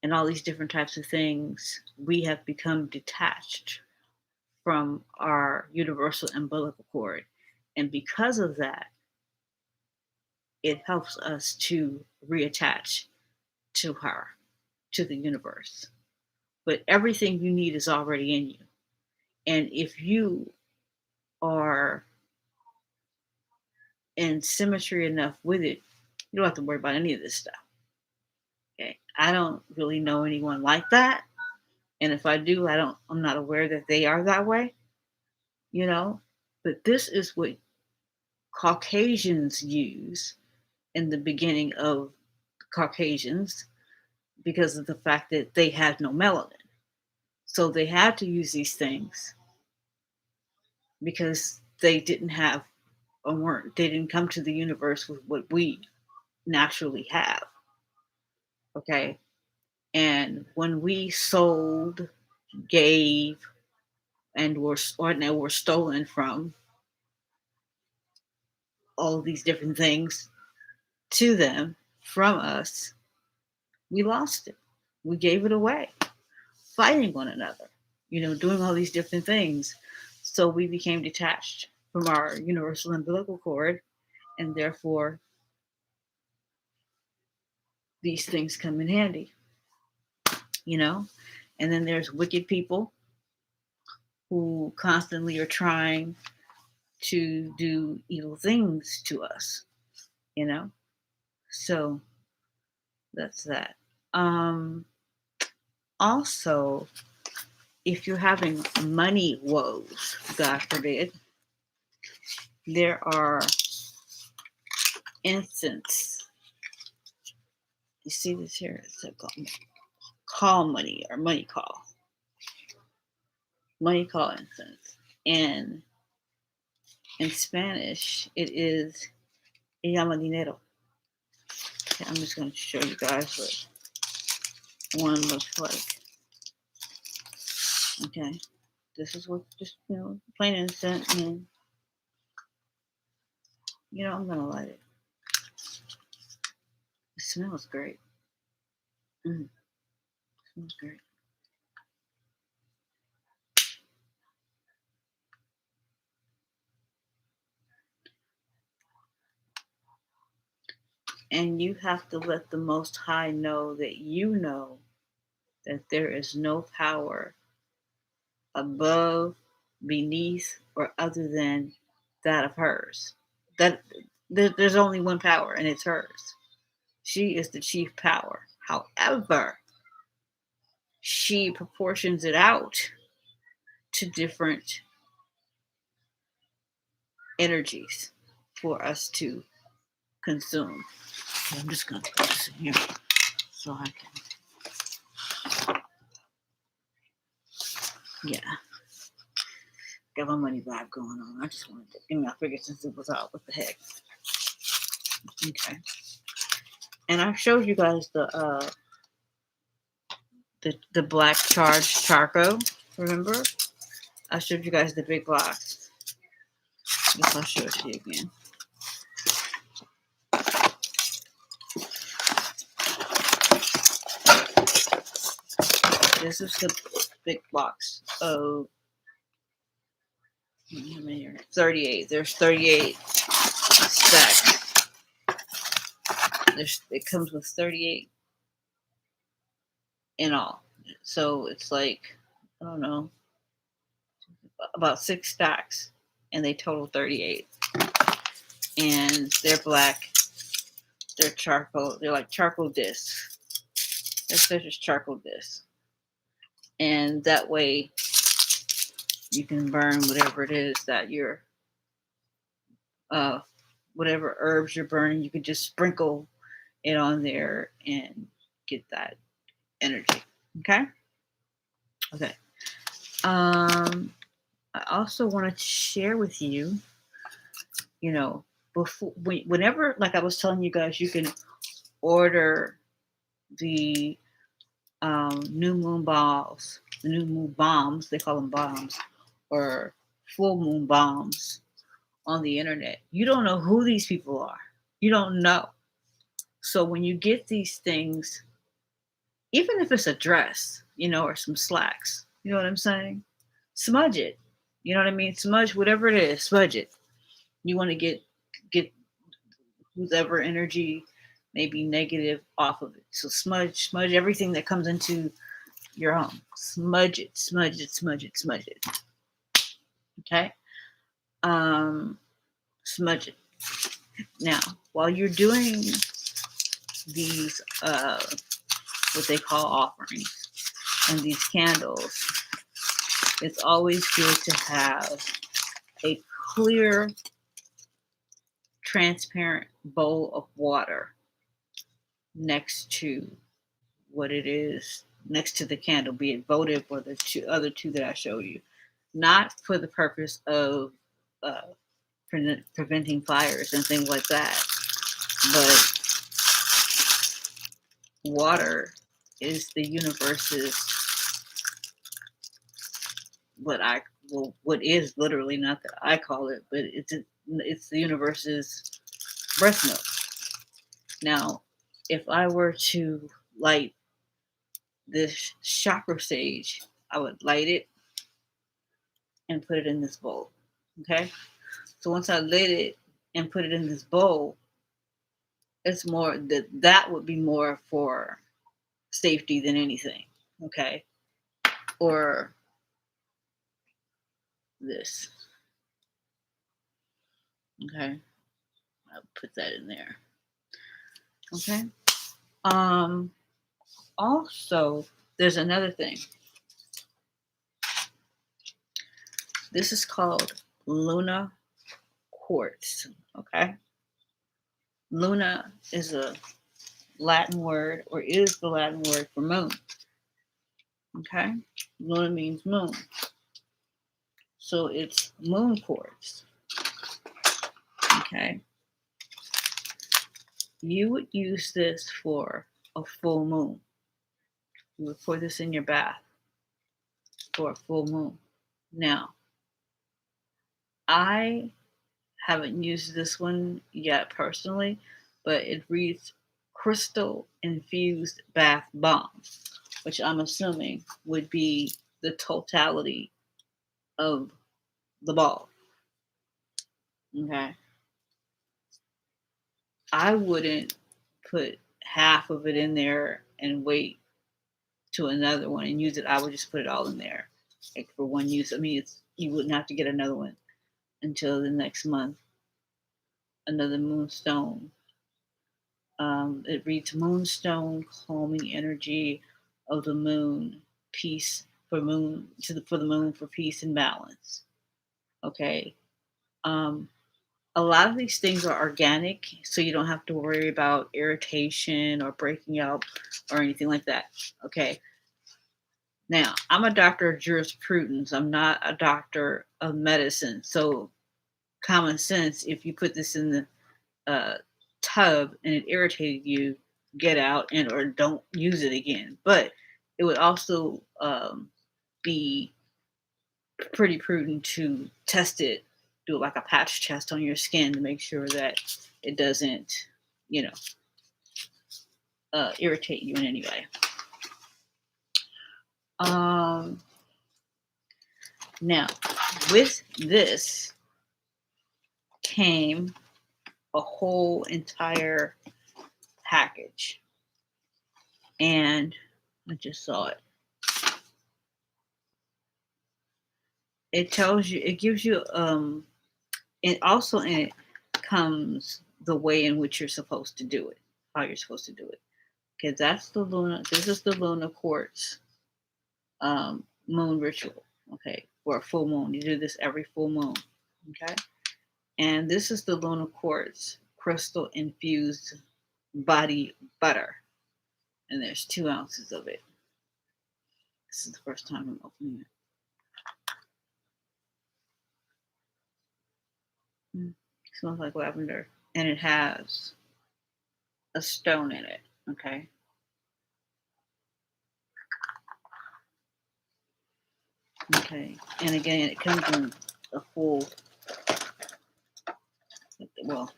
and all these different types of things, we have become detached from our universal umbilical cord. And because of that, it helps us to reattach to her, to the universe. But everything you need is already in you. And if you are in symmetry enough with it, you don't have to worry about any of this stuff. Okay. I don't really know anyone like that. And if I do, I'm not aware that they are that way. you know? But this is what Caucasians use in the beginning of Caucasians because of the fact that they had no melanin. So they had to use these things because they didn't have or they didn't come to the universe with what we naturally have. Okay. And when we sold, gave, and were stolen from all of these different things to them from us, we lost it. We gave it away, fighting one another, doing all these different things. So we became detached from our universal umbilical cord, and therefore these things come in handy, you know? And then there's wicked people who constantly are trying to do evil things to us, you know? So that's that. Also, if you're having money woes, God forbid, there are incense. You see this here? It's call money or money call. Money call incense. And in Spanish, it is llama dinero. Okay, I'm just going to show you guys what one looks like. Okay, this is what just plain incense, and I'm gonna light it. It smells great. It smells great. And you have to let the Most High know that there is no power above, beneath, or other than that of hers. That there's only one power, and it's hers. She is the chief power. However, she proportions it out to different energies for us to consume. Okay, I'm just going to put this in here so I can, got my money vibe going on. I just wanted to, I figured since it was out, what the heck. Okay. And I showed you guys the black charged charcoal. Remember? I showed you guys the big box. I guess I'll show it to you again. This is the big box of 38. There's 38 stacks. It comes with 38 in all. So it's like, I don't know, about 6 stacks, and they total 38. And they're black. They're charcoal. They're like charcoal discs. They're just charcoal discs. And that way you can burn whatever it is that you're, whatever herbs you're burning, you can just sprinkle it on there and get that energy. Okay. I also want to share with you, whenever, like I was telling you guys, you can order the new moon balls, the new moon bombs, they call them bombs, or full moon bombs on the internet. You don't know who these people are. You don't know. So when you get these things, even if it's a dress, or some slacks, you know what I'm saying? Smudge it. You know what I mean? Smudge whatever it is, smudge it. You want to get whoever energy may be negative off of it. So smudge everything that comes into your home. Smudge it. Okay? Smudge it. Now, while you're doing these what they call offerings and these candles, it's always good to have a clear, transparent bowl of water next to what it is, next to the candle, be it votive or the other two that I showed you. Not for the purpose of preventing fires and things like that, but water is the universe's what is literally, not that I call it, but it's the universe's breath milk. Now, if I were to light this chakra sage, I would light it and put it in this bowl. Okay, so once I lit it and put it in this bowl, it's more that would be more for safety than anything. Okay, or this. Okay, I'll put that in there. Okay. Also, there's another thing. This is called Lunar Quartz. Okay. Luna is a Latin word, or is the Latin word for moon. Okay. Luna means moon. So it's moon quartz. Okay. You would use this for a full moon. You would pour this in your bath for a full moon. Now, I haven't used this one yet personally, but it reads Crystal Infused Bath Bomb, which I'm assuming would be the totality of the ball. Okay. I wouldn't put half of it in there and wait to another one and use it. I would just put it all in there, like, for one use. I mean, you wouldn't have to get another one until the next month. Another Moonstone. It reads Moonstone, calming energy of the moon, peace for the moon for peace and balance. Okay. A lot of these things are organic, so you don't have to worry about irritation or breaking out or anything like that. Okay. Now, I'm a doctor of jurisprudence. I'm not a doctor of medicine. So, common sense, if you put this in the tub and it irritated you, get out and or don't use it again. But it would also be pretty prudent to test it, do like a patch test on your skin to make sure that it doesn't, irritate you in any way. Now, with this came a whole entire package, and I just saw it. It tells you, it gives you, and also in it comes the way in which you're supposed to do it, how you're supposed to do it. Okay, that's the Luna. This is the Luna Quartz moon ritual. Okay, for a full moon, you do this every full moon. Okay, and this is the Luna Quartz crystal infused body butter, and there's 2 ounces of it. This is the first time I'm opening it. It smells like lavender, and it has a stone in it. Okay. Okay, and again, it comes in a full. Well,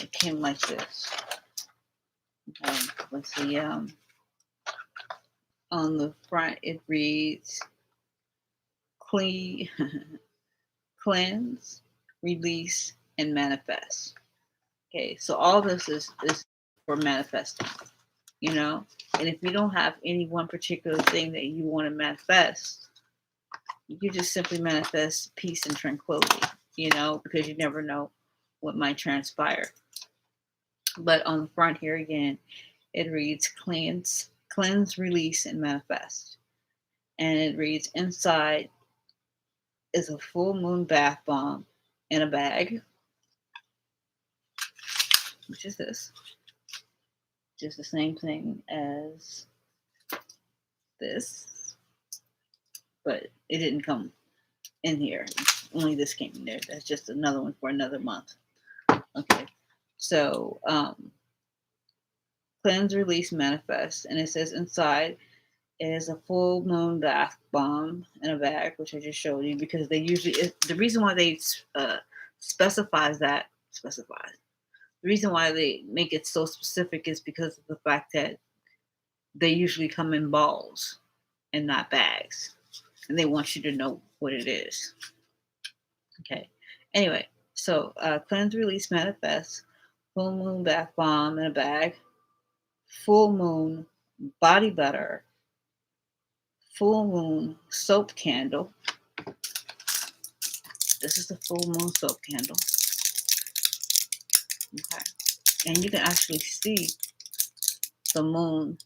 it came like this. Okay, let's see. On the front, it reads clean, cleanse, release, and manifest. Okay, so all this is for manifesting, and if you don't have any one particular thing that you want to manifest, you just simply manifest peace and tranquility, because you never know what might transpire. But on the front here again, it reads cleanse, release, and manifest. And it reads, inside is a full moon bath bomb in a bag, which is this. Just the same thing as this, but it didn't come in here. Only this came in there. That's just another one for another month. Okay. So, cleanse, release, manifest. And it says inside is a full moon bath bomb in a bag, which I just showed you, because they usually, the reason why they specifies, the reason why they make it so specific is because of the fact that they usually come in balls and not bags. And they want you to know what it is. Okay. Anyway, so cleanse, release, manifest, full moon bath bomb in a bag, full moon body butter, full moon soap candle. This is the full moon soap candle. Okay. And you can actually see the moon,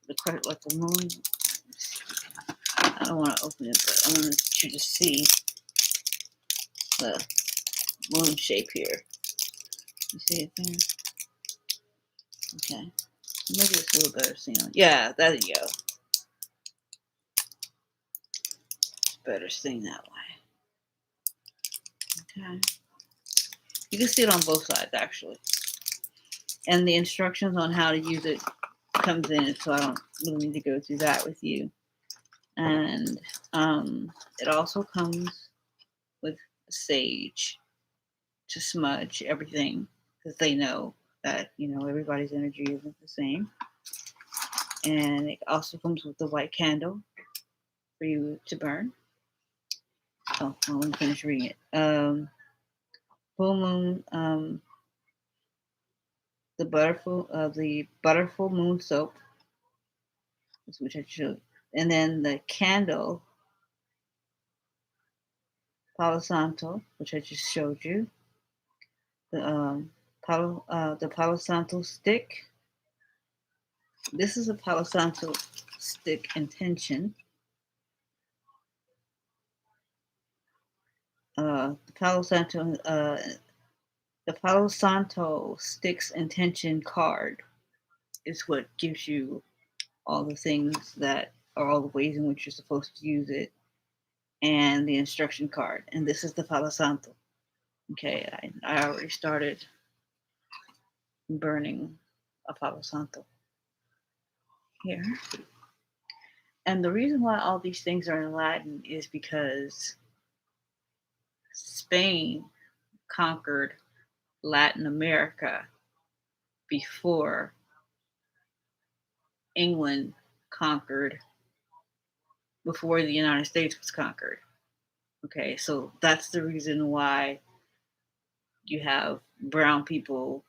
like the moon. I don't want to open it, but I want you to see the moon shape here. You see it there? Okay. Maybe it's a little better seen on. Yeah, there you go. It's better seen that way. Okay. You can see it on both sides, actually. And the instructions on how to use it comes in, so I don't really need to go through that with you. And it also comes with sage to smudge everything, because they know that, everybody's energy isn't the same. And it also comes with the white candle for you to burn. Oh, well, let me finish reading it. Full moon, the butterful moon soap, which I showed, and then the candle Palo Santo, which I just showed you, the Palo Santo stick. This is a Palo Santo stick intention. The Palo Santo sticks intention card is what gives you all the things that are all the ways in which you're supposed to use it, and the instruction card. And this is the Palo Santo. Okay, I already started burning a Palo Santo here. And the reason why all these things are in Latin is because Spain conquered Latin America before England conquered, before the United States was conquered. Okay, so that's the reason why you have brown people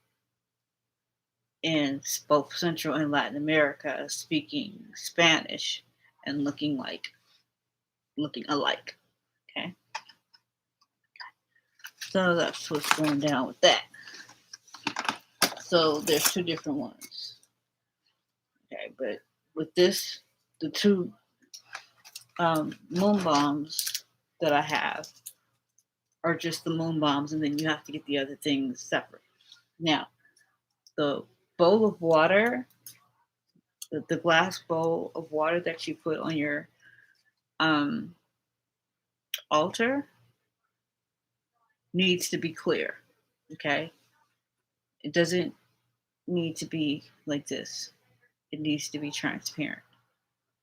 in both Central and Latin America speaking Spanish and looking alike. Okay, so that's what's going down with that. So there's two different ones. Okay, but with this, the two moon bombs that I have are just the moon bombs, and then you have to get the other things separate. Now, the bowl of water, the glass bowl of water that you put on your altar needs to be clear. Okay, it doesn't need to be like this. It needs to be transparent.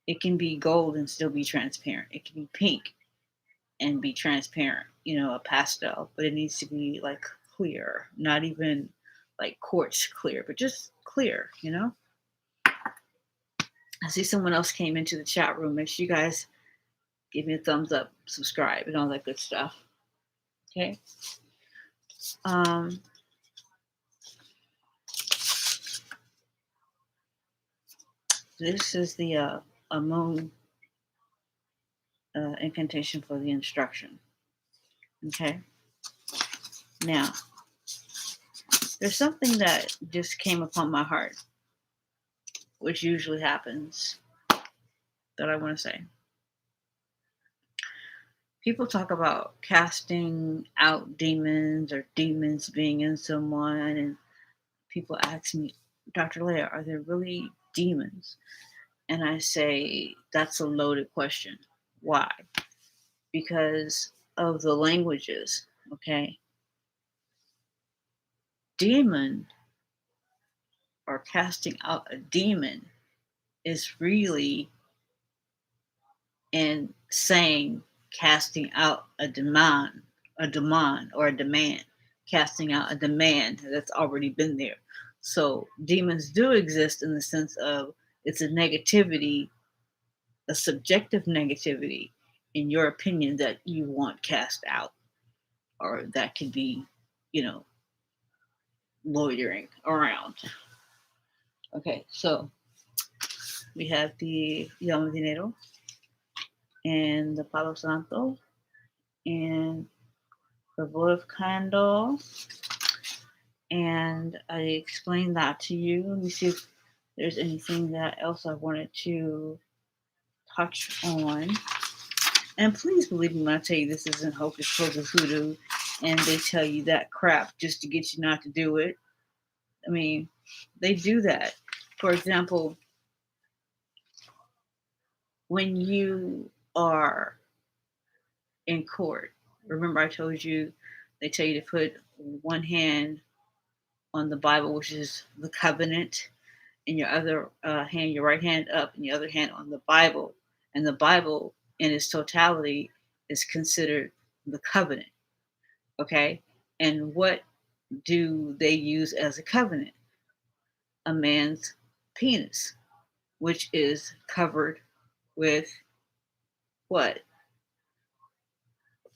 It can be gold and still be transparent. It can be pink and be transparent, a pastel, but it needs to be like clear, not even like quartz clear, but just clear. I see someone else came into the chat room. Make sure you guys give me a thumbs up, subscribe, and all that good stuff. Okay. This is the a moon incantation for the instruction. Okay. Now, there's something that just came upon my heart, which usually happens, that I want to say. people talk about casting out demons or demons being in someone, and people ask me, Dr. Leah, are there really demons? And I say, that's a loaded question. Why? Because of the languages, okay? Demon or casting out a demon is really in saying casting out a demand or a demand, casting out a demand that's already been there. So demons do exist in the sense of it's a negativity, a subjective negativity in your opinion that you want cast out, or that could be, you know, loitering around. Okay, so we have the Llama Dinero and the Palo Santo and the votive candle, and I explained that to you. Let me see if there's anything that else I wanted to touch on. And please believe me when I tell you this isn't hocus pocus hoodoo, and they tell you that crap just to get you not to do it. I mean, they do that. For example, when you are in court, remember I told you they tell you to put one hand on the Bible, which is the covenant, and your other hand, your right hand up, and your other hand on the Bible. And the Bible in its totality is considered the covenant. Okay. And what do they use as a covenant? A man's penis, which is covered with what?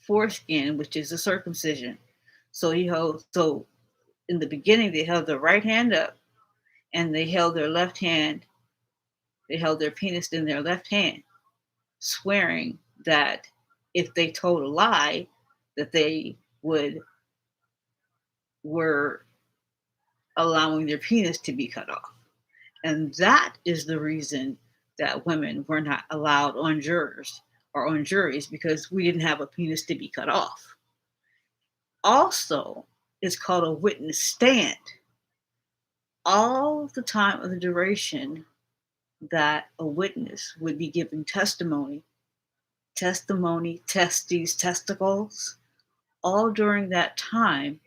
Foreskin, which is a circumcision. So so in the beginning they held their right hand up and they held their left hand, they held their penis in their left hand, swearing that if they told a lie, that they were allowing their penis to be cut off. And that is the reason that women were not allowed on jurors or on juries, because we didn't have a penis to be cut off. Also, it's called a witness stand. All the time of the duration that a witness would be giving testimony, testes, testicles, all during that time,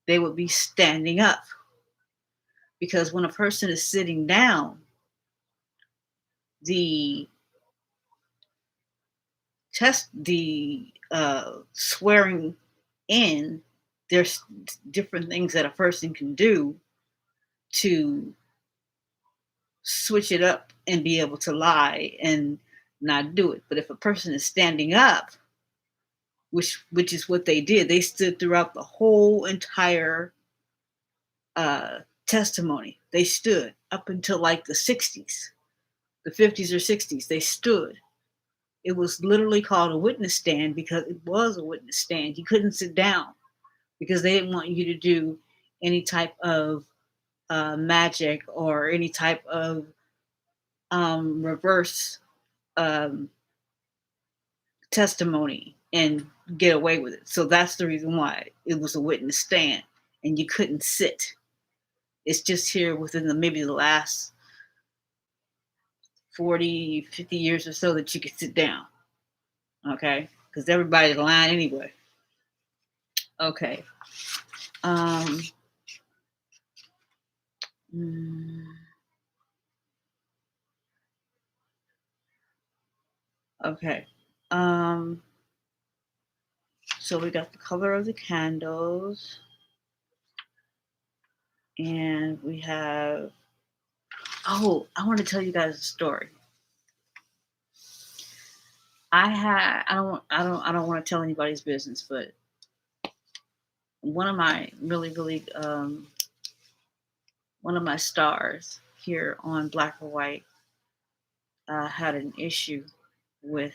they would be standing up. Because when a person is sitting down, the swearing in, there's different things that a person can do to switch it up and be able to lie and not do it. But if a person is standing up, which is what they did, they stood throughout the whole entire testimony. They stood up until like the 60s, the 50s or 60s. They stood. It was literally called a witness stand because it was a witness stand. You couldn't sit down because they didn't want you to do any type of magic or any type of reverse um, testimony and get away with it. So that's the reason why it was a witness stand and you couldn't sit. It's just here within maybe the last 40, 50 years or so that you could sit down. Okay? Because everybody's lying anyway. Okay. Um, okay. So we got the color of the candles. And we have, oh, I want to tell you guys a story. I don't want to tell anybody's business, but one of my one of my stars here on Black or White had an issue with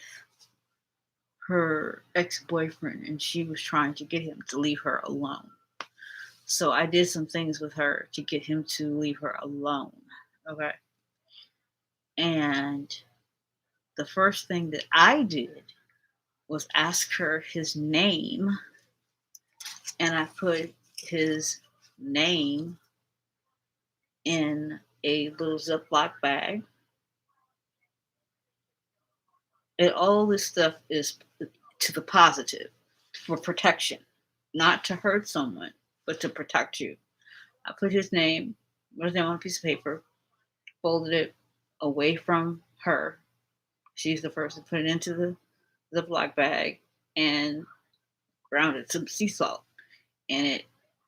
her ex-boyfriend, and she was trying to get him to leave her alone. So I did some things with her to get him to leave her alone. Okay. And the first thing that I did was ask her his name, and I put his name in a little Ziploc bag. And all this stuff is to the positive, for protection, not to hurt someone, but to protect you. I put his name on a piece of paper, folded it away from her. She's the first to put it into the Ziploc bag and grounded some sea salt in it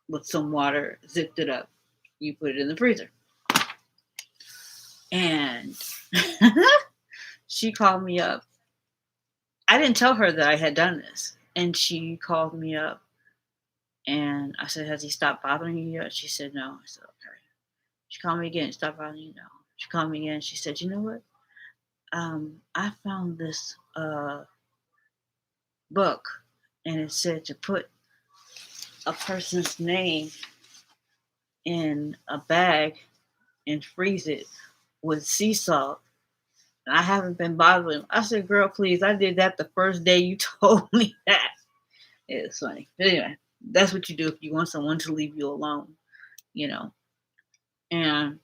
with some water, zipped it up. You put it in the freezer. And she called me up. I didn't tell her that I had done this. And she called me up and I said, "Has he stopped bothering you yet?" She said, "No." I said, "Okay." She called me again. "Stop bothering you?" "No." She called me again. She said, "You know what? I found this book and it said to put a person's name in a bag and freeze it with sea salt. And I haven't been bothering him." I said, "Girl, please, I did that the first day you told me that." It's funny. But anyway, that's what you do if you want someone to leave you alone, you know. And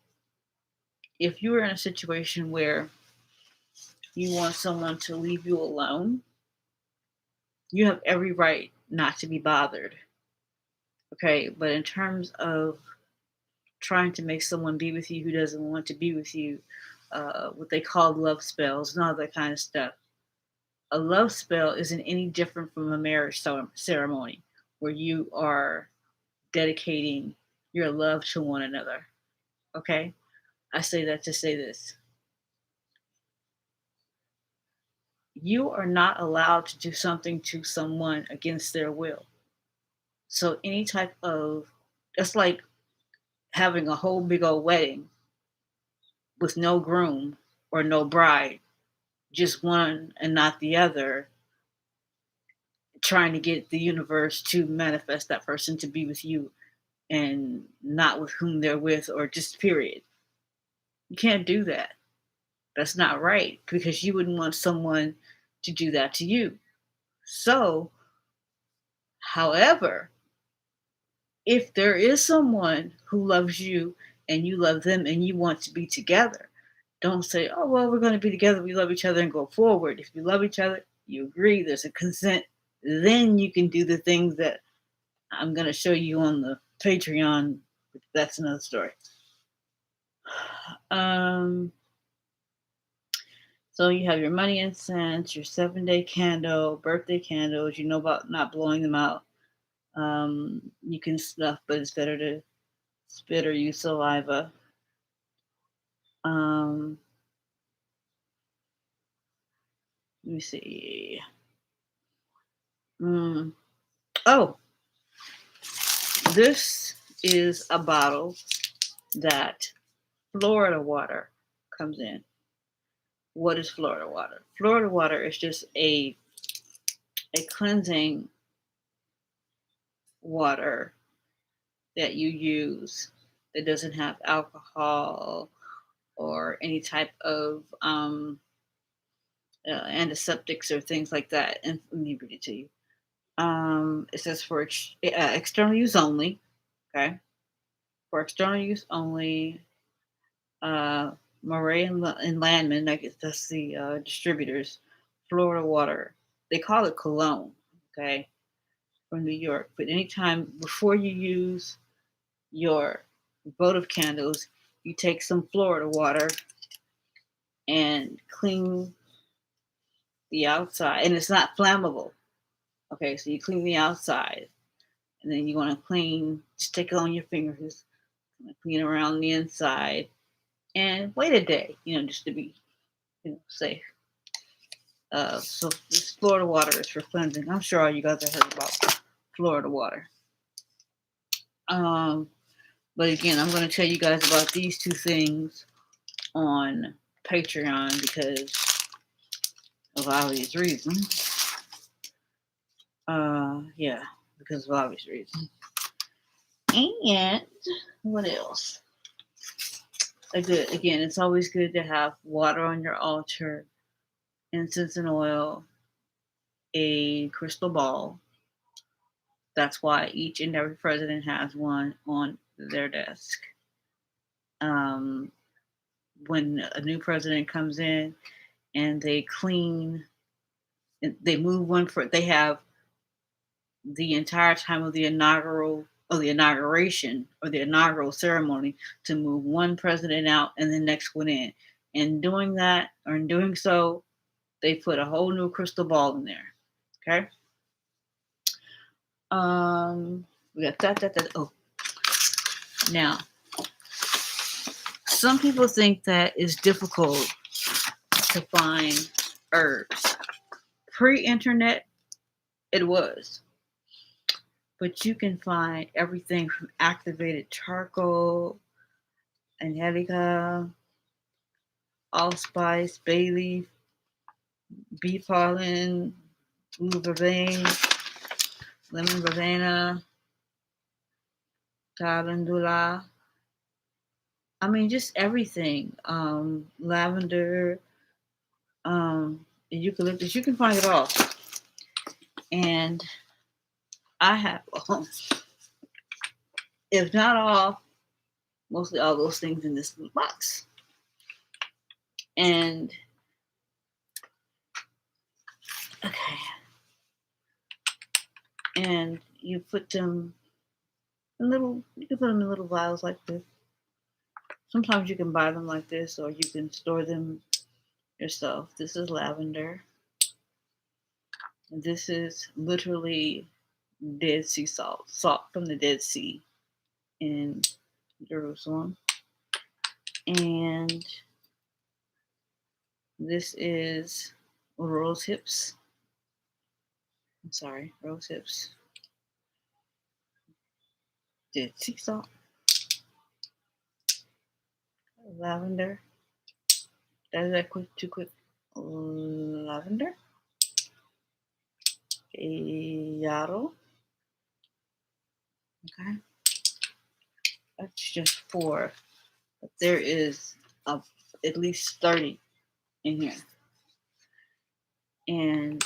if you are in a situation where you want someone to leave you alone, you have every right not to be bothered. Okay. But in terms of trying to make someone be with you who doesn't want to be with you, what they call love spells and all that kind of stuff. A love spell isn't any different from a marriage ceremony where you are dedicating your love to one another. Okay? I say that to say this. You are not allowed to do something to someone against their will. So, any type of, it's like having a whole big old wedding with no groom or no bride, just one and not the other, trying to get the universe to manifest that person to be with you and not with whom they're with, or just period. You can't do that. That's not right because you wouldn't want someone to do that to you. So, however, if there is someone who loves you and you love them and you want to be together, don't say, "Oh, well, we're going to be together. We love each other and go forward." If you love each other, you agree, there's a consent, then you can do the things that I'm going to show you on the Patreon. That's another story. Um, so you have your money incense, your 7-day candle, birthday candles. You know about not blowing them out. You can snuff, but it's better to spit or use saliva. Let me see. Oh, this is a bottle that Florida water comes in. What is Florida water? Florida water is just a cleansing water that you use that doesn't have alcohol or any type of antiseptics or things like that. And let me read it to you. It says for external use only. Okay. For external use only, Murray and Landman, I guess that's the distributors, Florida water. They call it cologne. Okay. From New York. But anytime before you use your votive candles, you take some Florida water and clean the outside. And it's not flammable. Okay, so you clean the outside. And then you want to clean, just take it on your fingers, clean around the inside. And wait a day, just to be safe. So this Florida water is for cleansing. I'm sure all you guys have heard about Florida water. But again, I'm going to tell you guys about these two things on Patreon because of obvious reasons. Yeah, because of obvious reasons. And what else? Again, it's always good to have water on your altar, incense and oil, a crystal ball. That's why each and every president has one on their desk. Um, when a new president comes in and they clean, they move one for, they have the entire time of the inauguration or the inaugural ceremony to move one president out and the next one in. And doing that, or in doing so, they put a whole new crystal ball in there. Okay. We got that. Oh, now some people think that it's difficult to find herbs. Pre-internet, it was, but you can find everything from activated charcoal, angelica, allspice, bay leaf, bee pollen, blue vervain, lemon verbena, calendula. I mean, just everything. Lavender, eucalyptus. You can find it all. And I have, if not all, mostly all those things in this box. And okay, and you put them in little. You can put them in little vials like this. Sometimes you can buy them like this, or you can store them yourself. This is lavender. This is literally Dead Sea salt from the Dead Sea in Jerusalem. And this is rose hips. I'm sorry, rose hips. Dead Sea salt. Lavender. Is that quick? Too quick. Lavender. Yarrow. Okay. That's just 4. But there is at least 30 in here. And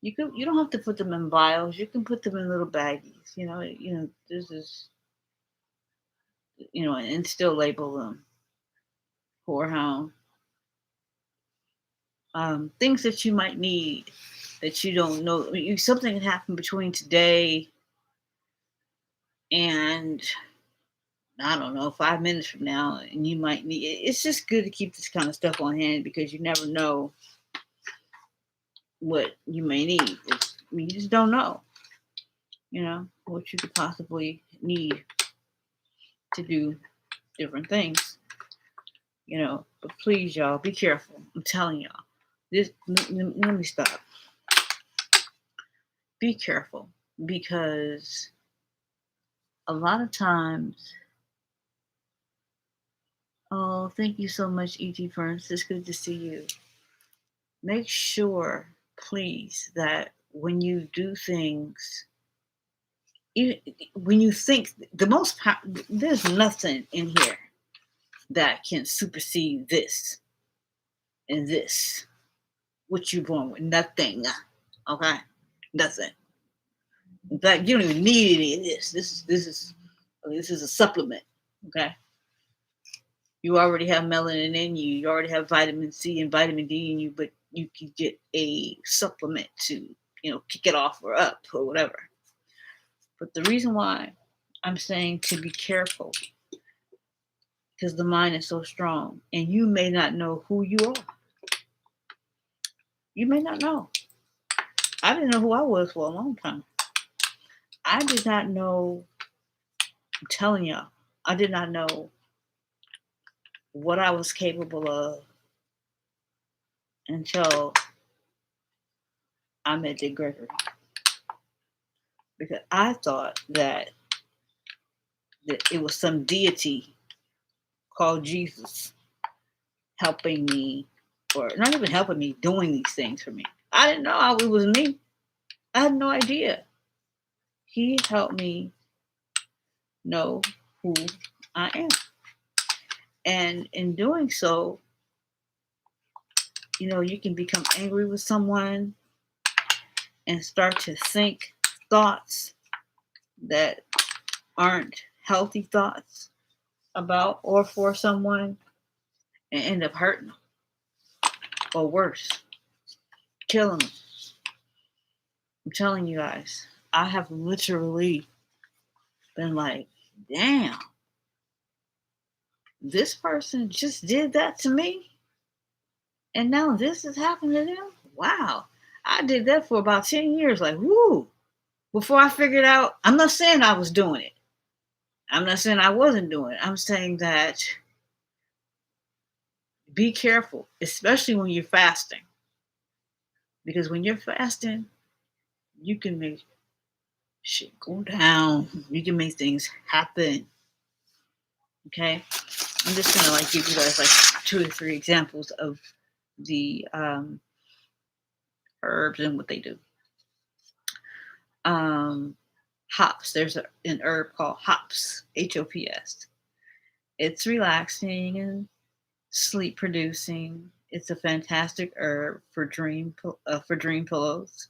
you don't have to put them in vials. You can put them in little baggies. This is, and still label them horehound. Things that you might need that you don't know. I mean, something can happen between today and, I don't know, 5 minutes from now, and you might need it. It's just good to keep this kind of stuff on hand because you never know what you may need. You just don't know, what you could possibly need to do different things, But please, y'all, be careful. I'm telling y'all. Let me stop. Be careful because a lot of times. Oh, thank you so much, E.T. Ferns. It's good to see you. Make sure, please, that when you do things, when you think there's nothing in here that can supersede this and this. What you born with? Nothing. Okay, nothing. In fact, you don't even need any of this. This is a supplement. Okay. You already have melanin in you. You already have vitamin C and vitamin D in you, but you can get a supplement to, kick it off or up or whatever. But the reason why I'm saying to be careful, because the mind is so strong, and you may not know who you are. You may not know. I didn't know who I was for a long time. I did not know, I'm telling y'all, I did not know what I was capable of until I met Dick Gregory. Because I thought that it was some deity called Jesus helping me, or not even helping me, doing these things for me. I didn't know how it was me. I had no idea. He helped me know who I am. And in doing so, You can become angry with someone and start to think thoughts that aren't healthy thoughts about or for someone and end up hurting them, or worse, killing them. I'm telling you guys, I have literally been like, damn, this person just did that to me, and now this is happening to them. Wow. I did that for about 10 years, like, woo. Before I figured out, I'm not saying I was doing it. I'm not saying I wasn't doing it. I'm saying that be careful, especially when you're fasting. Because when you're fasting, you can make shit go down. You can make things happen. Okay? I'm just gonna give you guys 2 or 3 examples of the herbs and what they do. Hops. There's an herb called hops, Hops. It's relaxing and sleep producing. It's a fantastic herb for dream pillows,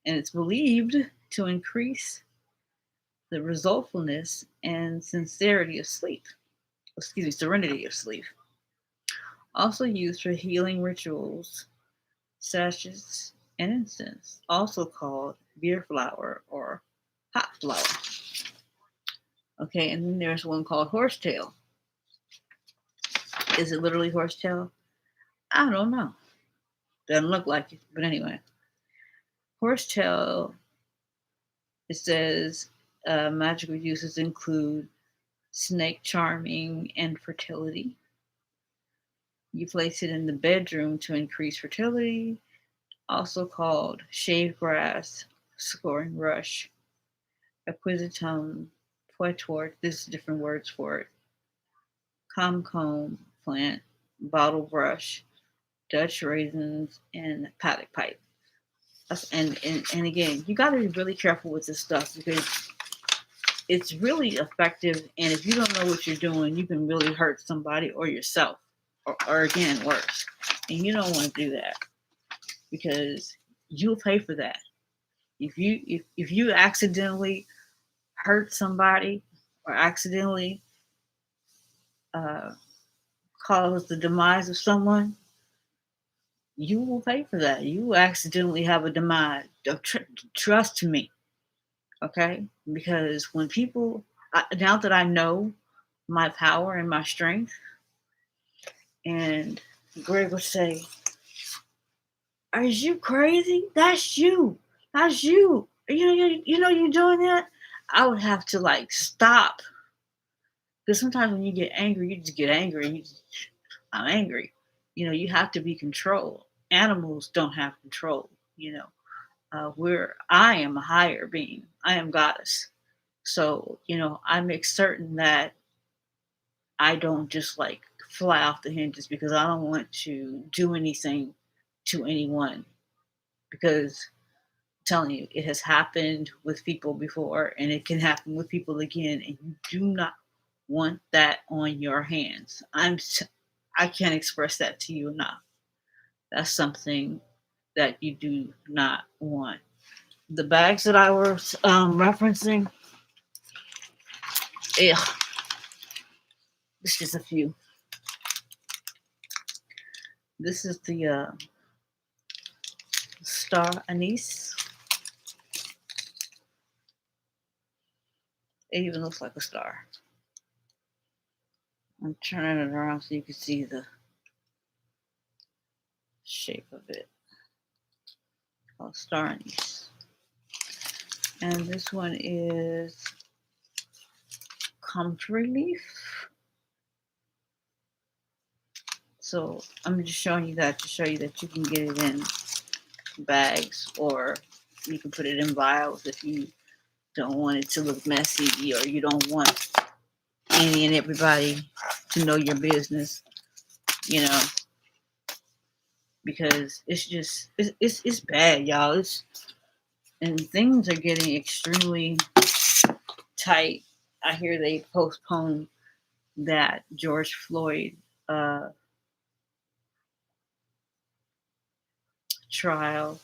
and it's believed to increase the resourcefulness and sincerity of sleep. Excuse me, serenity of sleep. Also used for healing rituals, sashes, and incense, also called beer flower or hot flower. Okay, and then there's one called horsetail. Is it literally horsetail? I don't know. Doesn't look like it, but anyway. Horsetail, it says magical uses include snake charming and fertility. You place it in the bedroom to increase fertility, also called shave grass, scoring rush, equisetum, poetort, there's different words for it, comb plant, bottle brush, Dutch raisins, and paddock pipe. And again, you got to be really careful with this stuff because it's really effective. And if you don't know what you're doing, you can really hurt somebody or yourself, or again, worse. And you don't want to do that because you'll pay for that. If you accidentally hurt somebody or accidentally uh, cause the demise of someone, you will pay for that. You will accidentally have a demise. Trust me, okay? Because when people, now that I know my power and my strength, and Greg would say, "Are you crazy? That's you. That's you. You know you're doing that." I would have to stop, because sometimes when you get angry, you just get angry. And I'm angry. You have to be controlled. Animals don't have control. I am a higher being. I am goddess. So I make certain that I don't just fly off the hinges because I don't want to do anything to anyone, because I'm telling you, it has happened with people before and it can happen with people again, and you do not want that on your hands. I can't express that to you enough. That's something that you do not want. The bags that I was referencing, ugh, this is a few. This is the star anise. It even looks like a star. I'm turning it around so you can see the shape of it. Called star anise. And this one is comfrey leaf. So I'm just showing you that to show you that you can get it in bags, or you can put it in vials if you don't want it to look messy, or you don't want any and everybody to know your business, because it's bad, y'all. And things are getting extremely tight. I hear they postponed that George Floyd trial,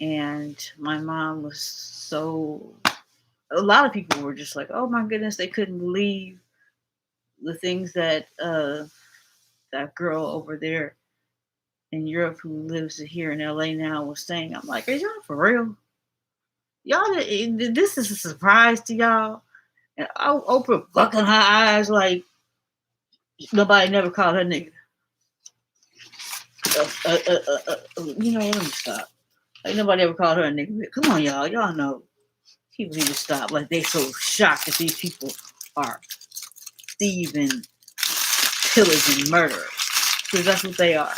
and my mom was so. A lot of people were just like, "Oh my goodness," they couldn't believe the things that that girl over there in Europe who lives here in LA now was saying. I'm like, "Are y'all for real? Y'all, this is a surprise to y'all." And Oprah bucking her eyes like nobody never called her nigga. Let me stop. Like nobody ever called her a nigga. Come on, y'all. Y'all know people need to stop. Like they so shocked that these people are thieving, pillaging, murderers. Because that's what they are.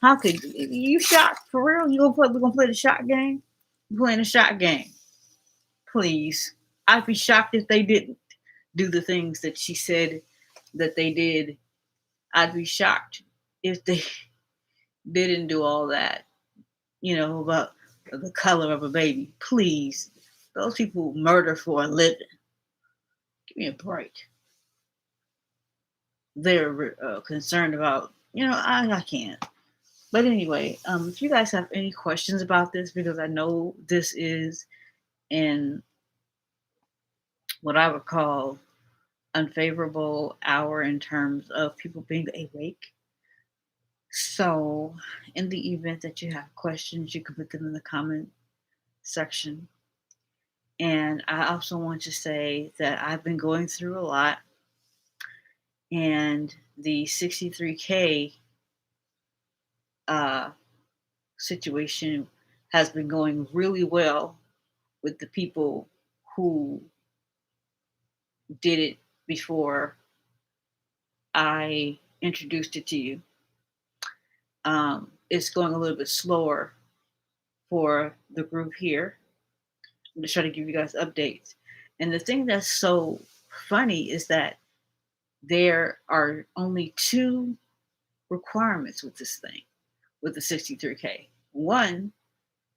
How could you shocked for real? We're gonna play the shot game? We're playing the shot game. Please. I'd be shocked if they didn't do the things that she said that they did. I'd be shocked if they didn't do all that, about the color of a baby. Please. Those people murder for a living. Give me a break. They're concerned about, I can't. But anyway, if you guys have any questions about this, because I know this is in what I would call unfavorable hour in terms of people being awake. So, in the event that you have questions, you can put them in the comment section. And I also want to say that I've been going through a lot, and the 63K situation has been going really well with the people who did it before I introduced it to you. It's going a little bit slower for the group here. I'm just trying to give you guys updates. And the thing that's so funny is that there are only two requirements with this thing, with the 63K. One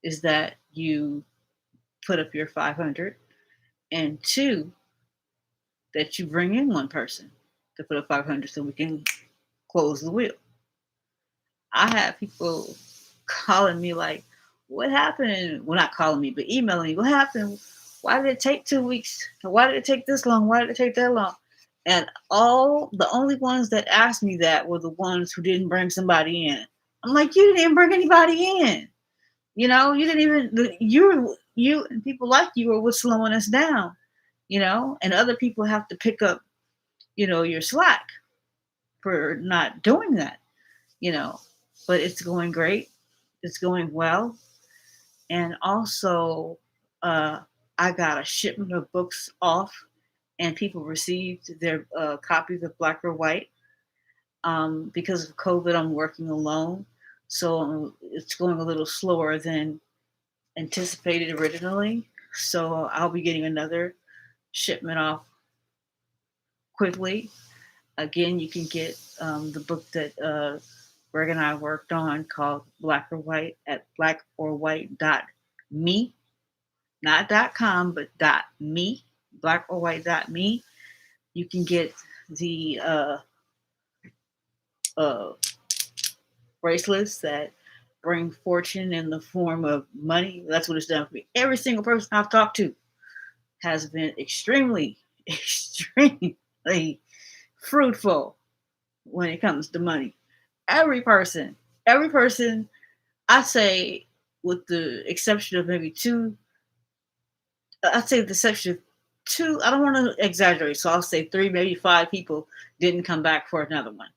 is that you put up your 500, and two, that you bring in one person to put up 500 so we can close the wheel. I have people calling me like, what happened? Well, not calling me, but emailing me, what happened? Why did it take 2 weeks? Why did it take this long? Why did it take that long? And the only ones that asked me that were the ones who didn't bring somebody in. I'm like, you didn't even bring anybody in. You didn't even, you and people like you are what's slowing us down, and other people have to pick up, your slack for not doing that, but it's going great. It's going well. And also, I got a shipment of books off, and people received their copies of Black or White. Because of COVID, I'm working alone, so it's going a little slower than anticipated originally. So I'll be getting another shipment off quickly. Again, you can get the book that Greg and I worked on called Black or White at blackorwhite.me, not .com, but .me, blackorwhite.me. You can get the bracelets that bring fortune in the form of money. That's what it's done for me. Every single person I've talked to has been extremely, extremely fruitful when it comes to money. Every person, I say, with the exception of maybe two, I'd say the exception of two, I don't want to exaggerate, so I'll say three, maybe five people didn't come back for another one,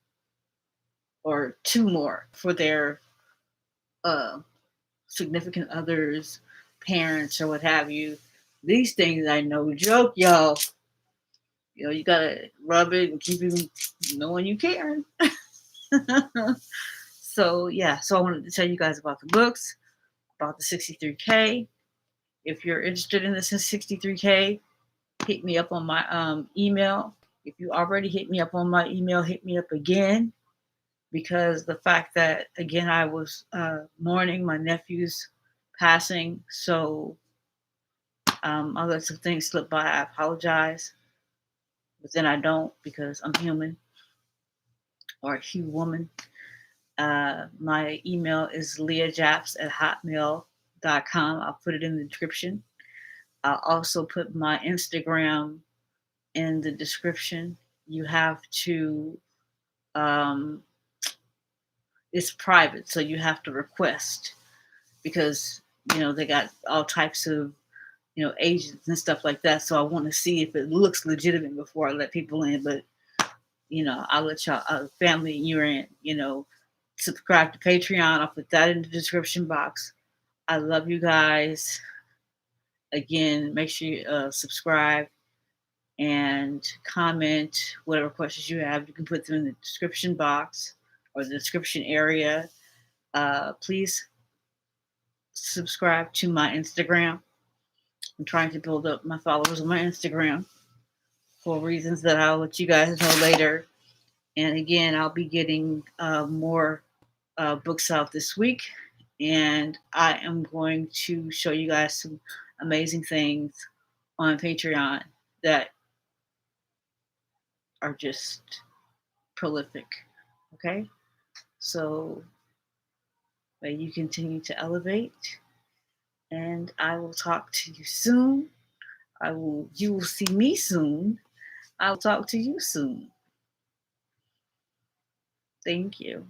or two more for their significant others, parents, or what have you. These things I know joke, y'all. You gotta rub it and keep it knowing you caring. So yeah, so I wanted to tell you guys about the books, about the 63K. If you're interested in this 63K, hit me up on my email. If you already hit me up on my email, hit me up again, because the fact that, again, I was mourning my nephew's passing, so I let some things slip by. I apologize, but then I don't, because I'm human, or a woman. My email is leahjaps@hotmail.com. I'll put it in the description. I'll also put my Instagram in the description. You have to, um, it's private, so you have to request because, they got all types of, agents and stuff like that. So I want to see if it looks legitimate before I let people in. But, I'll let y'all, family, you're in, subscribe to Patreon. I'll put that in the description box. I love you guys. Again, make sure you subscribe and comment whatever questions you have. You can put them in the description box or the description area. Please subscribe to my Instagram. I'm trying to build up my followers on my Instagram for reasons that I'll let you guys know later. And again, I'll be getting more books out this week. And I am going to show you guys some amazing things on Patreon that are just prolific. Okay? So may you continue to elevate. And I will talk to you soon. You will see me soon. I'll talk to you soon. Thank you.